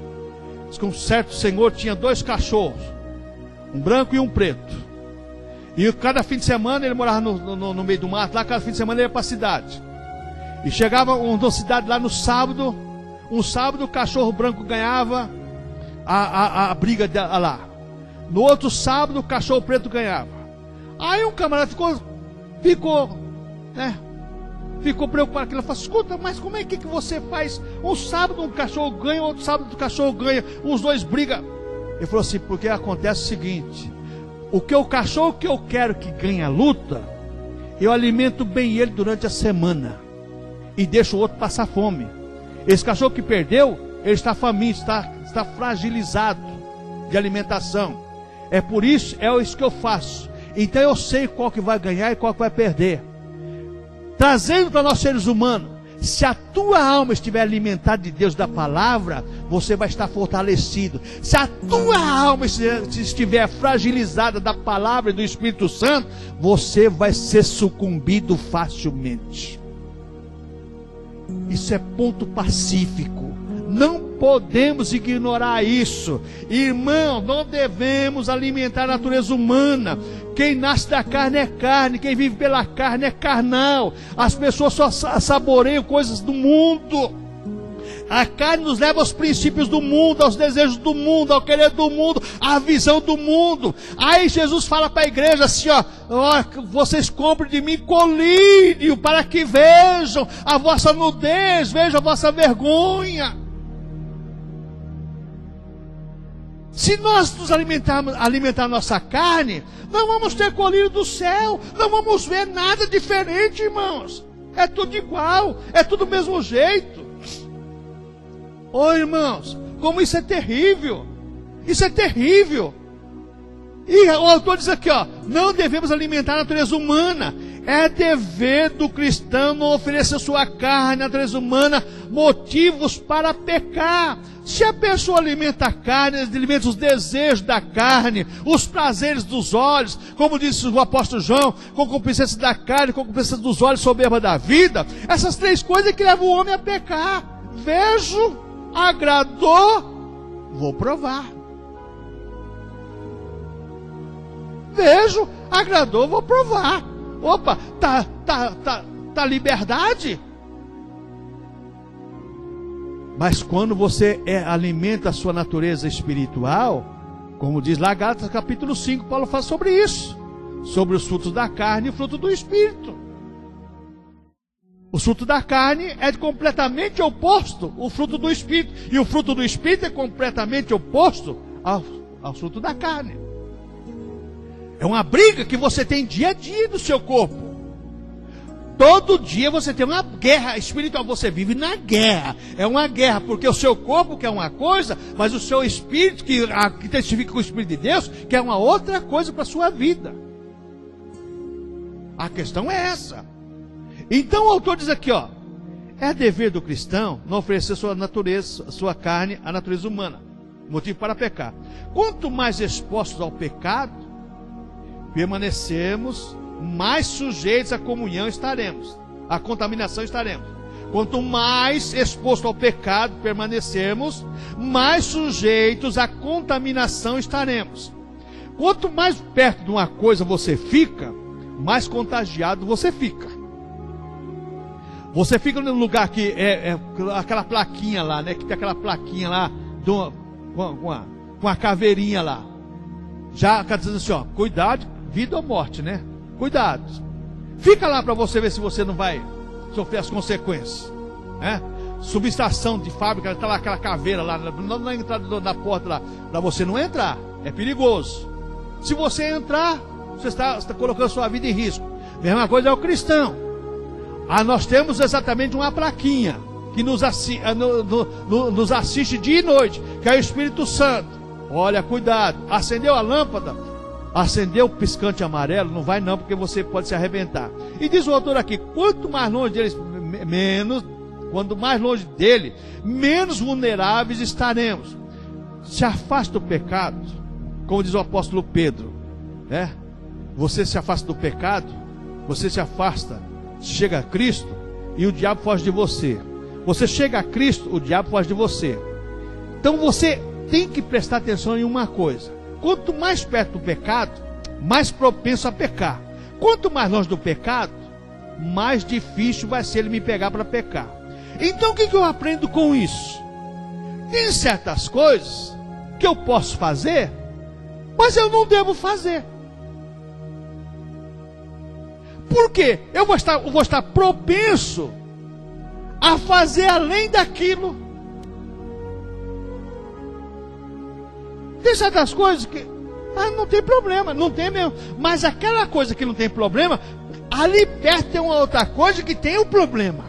Diz que um certo senhor tinha 2 cachorros, um branco e um preto. E cada fim de semana ele morava no meio do mato, lá cada fim de semana ele ia para a cidade. E chegava uma cidade lá no sábado. Um sábado o cachorro branco ganhava a briga lá. No outro sábado o cachorro preto ganhava. Aí um camarada ficou preocupado. Ele falou: escuta, mas como é que você faz? Um sábado um cachorro ganha, outro sábado o cachorro ganha, os dois brigam. Ele falou assim: porque acontece o seguinte, o cachorro que eu quero que ganhe a luta, eu alimento bem ele durante a semana e deixo o outro passar fome. Esse cachorro que perdeu, ele está faminto, está fragilizado de alimentação. É por isso, é isso que eu faço. Então eu sei qual que vai ganhar e qual que vai perder. Trazendo para nós seres humanos, se a tua alma estiver alimentada de Deus, da palavra, você vai estar fortalecido. Se a tua alma estiver fragilizada da palavra e do Espírito Santo, você vai ser sucumbido facilmente. Isso é ponto pacífico. Não podemos ignorar isso. Irmão, não devemos alimentar a natureza humana. Quem nasce da carne é carne, quem vive pela carne é carnal. As pessoas só saboreiam coisas do mundo. A carne nos leva aos princípios do mundo, aos desejos do mundo, ao querer do mundo, à visão do mundo. Aí Jesus fala para a igreja assim, vocês comprem de mim colírio, para que vejam a vossa nudez, vejam a vossa vergonha. Se nós nos alimentar a nossa carne, não vamos ter colírio do céu, não vamos ver nada diferente, irmãos. É tudo igual, é tudo do mesmo jeito. Irmãos, como isso é terrível. Isso é terrível. E o autor diz aqui, não devemos alimentar a natureza humana. É dever do cristão não oferecer sua carne, a natureza humana, motivos para pecar. Se a pessoa alimenta a carne, alimenta os desejos da carne, os prazeres dos olhos, como disse o apóstolo João, concupiscência da carne, concupiscência dos olhos, soberba da vida, essas três coisas que levam o homem a pecar. Vejo, agradou, vou provar. Vejo, agradou, vou provar. Opa, tá liberdade. Mas quando você alimenta a sua natureza espiritual, como diz lá Gálatas capítulo 5, Paulo fala sobre isso, sobre os frutos da carne e o fruto do espírito. O fruto da carne é completamente oposto ao fruto do espírito, e o fruto do espírito é completamente oposto ao fruto da carne. É uma briga que você tem dia a dia do seu corpo. Todo dia você tem uma guerra espiritual, você vive na guerra. É uma guerra, porque o seu corpo quer uma coisa, mas o seu espírito, que testifica com o Espírito de Deus, quer uma outra coisa para a sua vida. A questão é essa. Então o autor diz aqui, é dever do cristão não oferecer sua natureza, sua carne, à natureza humana, motivo para pecar. Quanto mais expostos ao pecado permanecemos, mais sujeitos à comunhão estaremos, à contaminação estaremos. Quanto mais exposto ao pecado permanecermos, mais sujeitos à contaminação estaremos. Quanto mais perto de uma coisa você fica, mais contagiado você fica. Você fica num lugar que aquela plaquinha lá, né? Que tem aquela plaquinha lá com a caveirinha lá. Já está dizendo assim, cuidado, vida ou morte, né? Cuidado. Fica lá para você ver se você não vai sofrer as consequências, né? Subestação de fábrica, está lá aquela caveira lá, na entrada da porta lá, para você não entrar, é perigoso. Se você entrar, você está colocando sua vida em risco. Mesma coisa é o cristão. Nós temos exatamente uma plaquinha que nos assiste dia e noite, que é o Espírito Santo. Olha, cuidado, acendeu a lâmpada, acendeu o piscante amarelo, não vai não, porque você pode se arrebentar. E diz o autor aqui, quanto mais longe dele, menos vulneráveis estaremos. Se afasta do pecado, como diz o apóstolo Pedro, né? Você se afasta do pecado, você se afasta, chega a Cristo e o diabo foge de você. Você chega a Cristo, o diabo foge de você. Então você tem que prestar atenção em uma coisa: quanto mais perto do pecado, mais propenso a pecar. Quanto mais longe do pecado, mais difícil vai ser ele me pegar para pecar. Então o que eu aprendo com isso? Tem certas coisas que eu posso fazer, mas eu não devo fazer. Por quê? Eu vou estar propenso a fazer além daquilo. Tem certas coisas que não tem problema, não tem mesmo. Mas aquela coisa que não tem problema, ali perto tem uma outra coisa que tem um problema.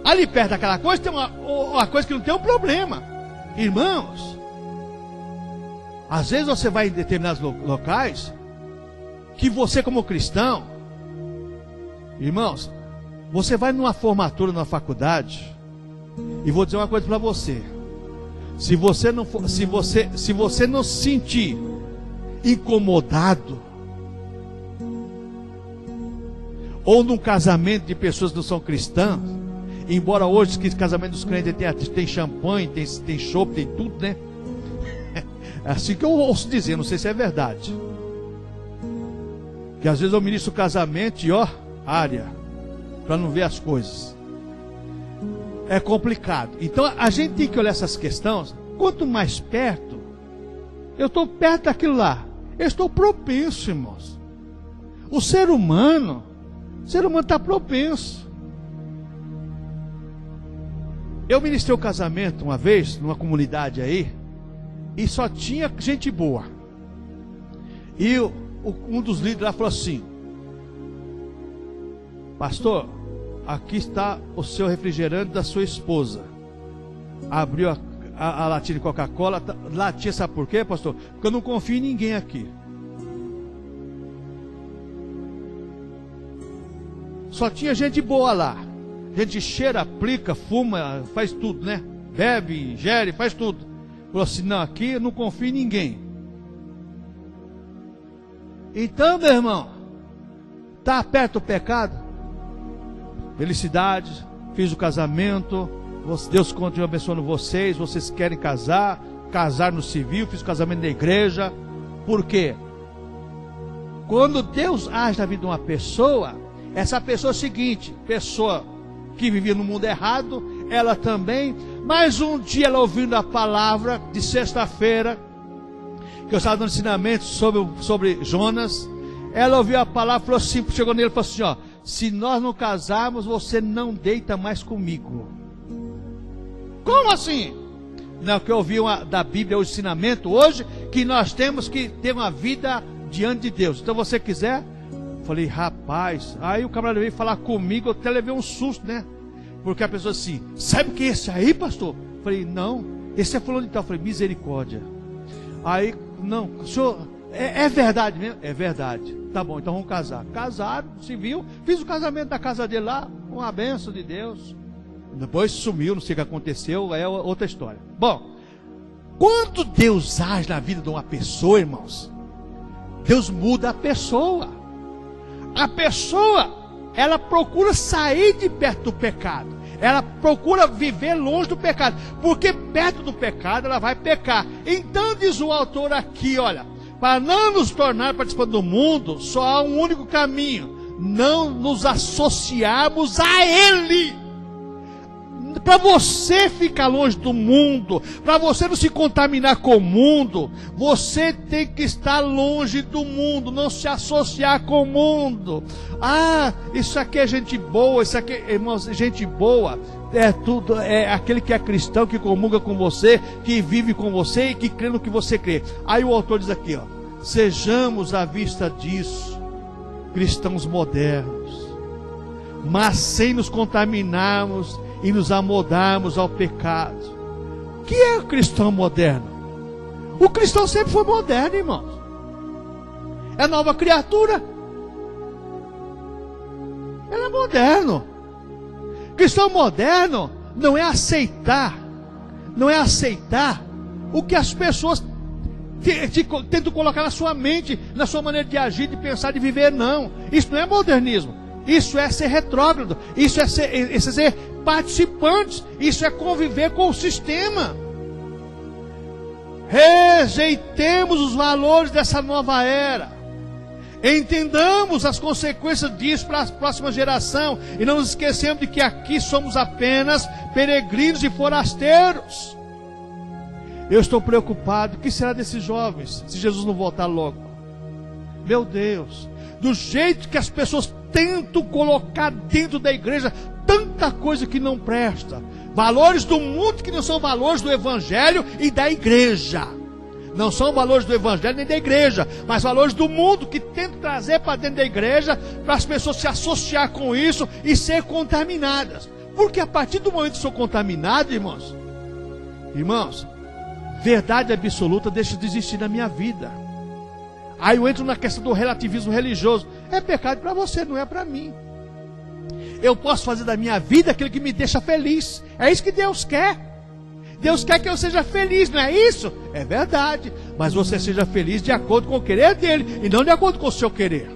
Ali perto daquela coisa tem uma coisa que não tem um problema. Irmãos, às vezes você vai em determinados locais que você, como cristão, irmãos, você vai numa formatura, numa faculdade, e vou dizer uma coisa para você: se você não se sentir incomodado, ou num casamento de pessoas que não são cristãs, embora hoje que casamento dos crentes tem champanhe, tem chopp, tem tudo, né? É assim que eu ouço dizer, não sei se é verdade. Que às vezes eu ministro o casamento e área, para não ver as coisas. É complicado. Então a gente tem que olhar essas questões. Quanto mais perto, eu estou perto daquilo lá, eu estou propenso, irmãos. O ser humano está propenso. Eu ministrei o casamento uma vez, numa comunidade aí, e só tinha gente boa. E um dos líderes lá falou assim: pastor, aqui está o seu refrigerante da sua esposa. Abriu a latinha de Coca-Cola. Latinha, sabe por quê, pastor? Porque eu não confio em ninguém aqui. Só tinha gente boa lá. Gente cheira, aplica, fuma, faz tudo, né? Bebe, ingere, faz tudo. Falou assim, não, aqui eu não confio em ninguém. Então, meu irmão, está perto do pecado? Felicidade, fiz o casamento, Deus continua abençoando vocês, vocês querem casar no civil, fiz o casamento na igreja. Por quê? Quando Deus age na vida de uma pessoa, essa pessoa é o seguinte, pessoa que vivia no mundo errado, ela também, mas um dia ela ouvindo a palavra de sexta-feira, que eu estava dando ensinamento sobre Jonas, ela ouviu a palavra, falou assim, chegou nele e falou assim, ó, se nós não casarmos, você não deita mais comigo. Como assim? Não, que eu ouvi da Bíblia, o ensinamento hoje, que nós temos que ter uma vida diante de Deus. Então você quiser? Falei, rapaz, aí o camarada veio falar comigo, eu até levei um susto, né? Porque a pessoa assim, sabe o que é esse aí, pastor? Falei, não, esse é fulano de tal. Falei, misericórdia. Aí, não, o senhor, é verdade mesmo? É verdade. Tá bom, então vamos casar. Casaram, civil, fiz o casamento da casa dele lá, uma bênção de Deus. Depois sumiu, não sei o que aconteceu, é outra história. Bom, quando Deus age na vida de uma pessoa, irmãos, Deus muda a pessoa. A pessoa, ela procura sair de perto do pecado. Ela procura viver longe do pecado. Porque perto do pecado ela vai pecar. Então diz o autor aqui, olha, para não nos tornar participantes do mundo, só há um único caminho: não nos associarmos a ele. Para você ficar longe do mundo, para você não se contaminar com o mundo, você tem que estar longe do mundo, não se associar com o mundo. Ah, isso aqui é gente boa, isso aqui, irmãos, gente boa é tudo, é aquele que é cristão, que comunga com você, que vive com você e que crê no que você crê. Aí o autor diz aqui, ó, sejamos à vista disso cristãos modernos, mas sem nos contaminarmos e nos amoldarmos ao pecado. O que é o cristão moderno? O cristão sempre foi moderno, irmãos. É nova criatura. Ele é moderno. Cristão moderno não é aceitar o que as pessoas tentam colocar na sua mente, na sua maneira de agir, de pensar, de viver. Não, isso não é modernismo. Isso é ser retrógrado, isso é ser participantes, isso é conviver com o sistema. Rejeitemos os valores dessa nova era, entendamos as consequências disso para a próxima geração, e não nos esquecemos de que aqui somos apenas peregrinos e forasteiros. Eu estou preocupado, o que será desses jovens, se Jesus não voltar logo? Meu Deus, do jeito que as pessoas tentam colocar dentro da igreja tanta coisa que não presta, valores do mundo que não são valores do evangelho e da igreja, não são valores do evangelho nem da igreja, mas valores do mundo que tentam trazer para dentro da igreja, para as pessoas se associar com isso e ser contaminadas. Porque a partir do momento que sou contaminado, irmãos, verdade absoluta deixa de existir na minha vida. Aí eu entro na questão do relativismo religioso. É pecado para você, não é para mim. Eu posso fazer da minha vida aquilo que me deixa feliz. É isso que Deus quer. Deus quer que eu seja feliz, não é isso? É verdade. Mas você seja feliz de acordo com o querer dele e não de acordo com o seu querer.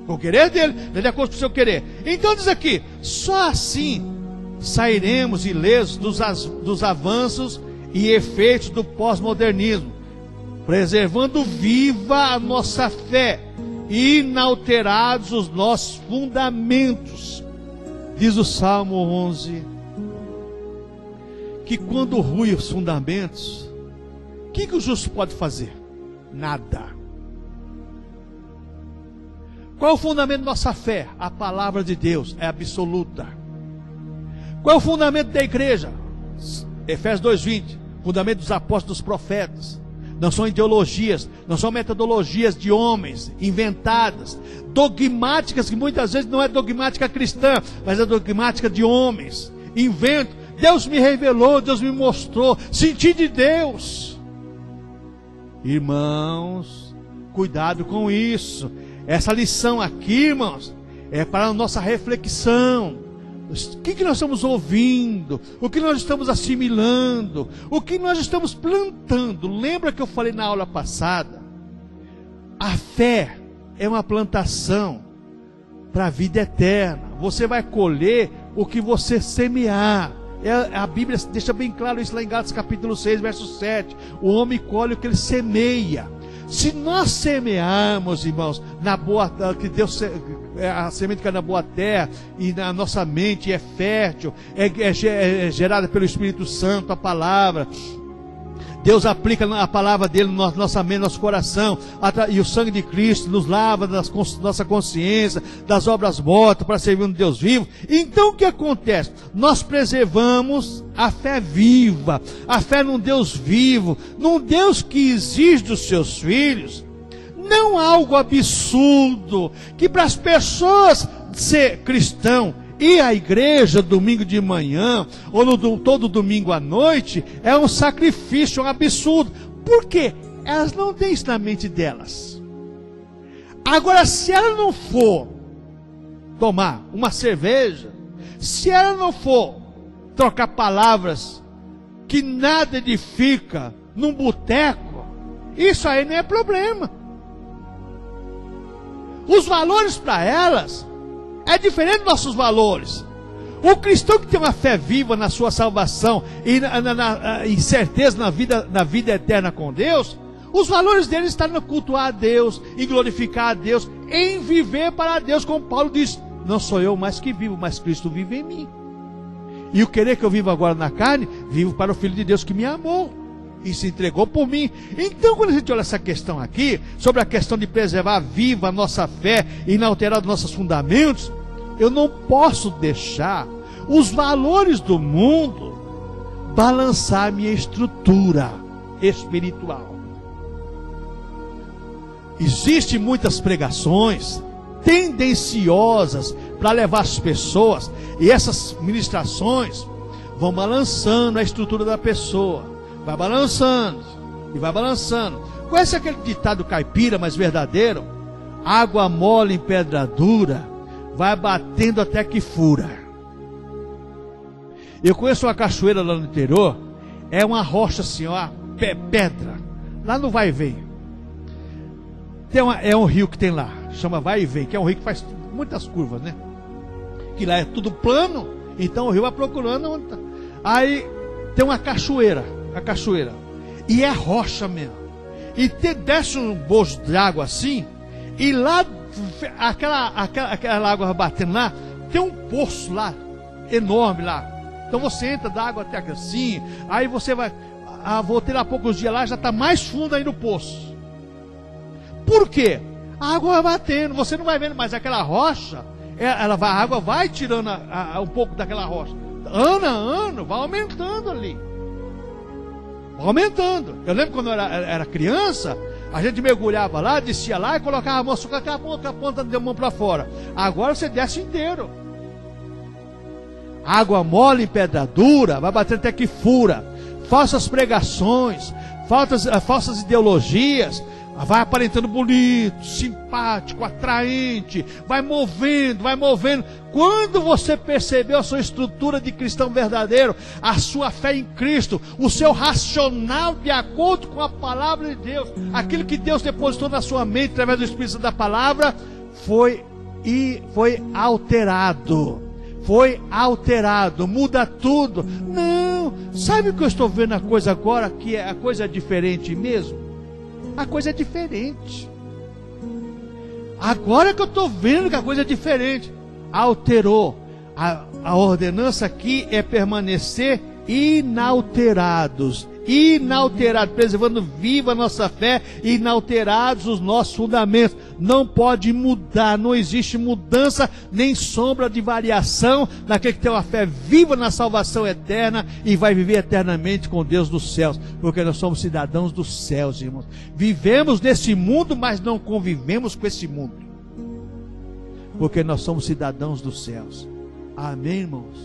Com o querer dele, não de acordo com o seu querer. Então diz aqui, só assim sairemos ilesos dos avanços e efeitos do pós-modernismo, preservando viva a nossa fé, inalterados os nossos fundamentos. Diz o Salmo 11, que quando ruem os fundamentos, o que o justo pode fazer? Nada. Qual é o fundamento da nossa fé? A palavra de Deus é absoluta. Qual é o fundamento da igreja? Efésios 2:20, fundamento dos apóstolos, dos profetas. Não são ideologias, não são metodologias de homens inventadas, dogmáticas, que muitas vezes não é dogmática cristã, mas é dogmática de homens. Invento. Deus me revelou, Deus me mostrou, senti de Deus. Irmãos, cuidado com isso. Essa lição aqui, irmãos, é para a nossa reflexão. O que nós estamos ouvindo? O que nós estamos assimilando? O que nós estamos plantando? Lembra que eu falei na aula passada? A fé é uma plantação para a vida eterna. Você vai colher o que você semear. A Bíblia deixa bem claro isso lá em Gálatas capítulo 6, verso 7. O homem colhe o que ele semeia. Se nós semearmos, irmãos, na boa, que Deus, a semente que é na boa terra, e na nossa mente é fértil, é gerada pelo Espírito Santo, a palavra. Deus aplica a palavra dele na nossa mente, no nosso coração, e o sangue de Cristo nos lava da nossa consciência, das obras mortas, para servir um Deus vivo. Então o que acontece? Nós preservamos a fé viva, a fé num Deus vivo, num Deus que exige dos seus filhos, não algo absurdo, que para as pessoas ser cristão, ir à igreja domingo de manhã, ou todo domingo à noite, é um sacrifício, um absurdo. Por quê? Elas não têm isso na mente delas. Agora, se ela não for tomar uma cerveja, se ela não for trocar palavras que nada edifica num boteco, isso aí não é problema. Os valores para elas é diferente dos nossos valores. O cristão que tem uma fé viva na sua salvação e certeza na vida eterna com Deus, os valores dele estão no cultuar a Deus, em glorificar a Deus, em viver para Deus, como Paulo diz: não sou eu mais que vivo, mas Cristo vive em mim. E o querer que eu vivo agora na carne, vivo para o Filho de Deus que me amou e se entregou por mim. Então, quando a gente olha essa questão aqui, sobre a questão de preservar viva a nossa fé e inalterar os nossos fundamentos, eu não posso deixar os valores do mundo balançar a minha estrutura espiritual. Existem muitas pregações tendenciosas para levar as pessoas, e essas ministrações vão balançando a estrutura da pessoa, vai balançando e vai balançando. Conhece aquele ditado caipira, mas verdadeiro? Água mole em pedra dura, vai batendo até que fura. Eu conheço uma cachoeira lá no interior, é uma rocha assim, ó, pedra, lá no Vai e Vem. É um rio que tem lá, chama Vai e Vem, que é um rio que faz muitas curvas, né? Que lá é tudo plano, então o rio vai procurando onde tá. Aí tem uma cachoeira, e é rocha mesmo. E desce um bojo de água assim, e lá aquela água batendo lá, tem um poço lá, enorme lá. Então você entra da água até aqui assim, aí você vai, voltei lá poucos dias lá, já está mais fundo aí no poço. Por quê? A água vai batendo, você não vai vendo mais aquela rocha, a água vai tirando um pouco daquela rocha. Ano a ano, vai aumentando ali. Vai aumentando. Eu lembro quando eu era criança, a gente mergulhava lá, descia lá e colocava a mão com a ponta da mão para fora. Agora você desce inteiro. Água mole em pedra dura, vai bater até que fura. Falsas pregações, falsas ideologias, vai aparentando bonito, simpático, atraente, vai movendo. Quando você percebeu a sua estrutura de cristão verdadeiro, a sua fé em Cristo, o seu racional de acordo com a palavra de Deus, aquilo que Deus depositou na sua mente através do Espírito Santo da palavra, foi alterado. Muda tudo. Não, sabe o que eu estou vendo a coisa agora, que a coisa é diferente mesmo? A coisa é diferente. Agora que eu estou vendo que a coisa é diferente. Alterou. A ordenança aqui é permanecer inalterados, preservando viva a nossa fé, inalterados os nossos fundamentos. Não pode mudar, não existe mudança, nem sombra de variação naquele que tem uma fé viva na salvação eterna e vai viver eternamente com Deus dos céus, porque nós somos cidadãos dos céus, irmãos. Vivemos nesse mundo, mas não convivemos com esse mundo, porque nós somos cidadãos dos céus. Amém, irmãos?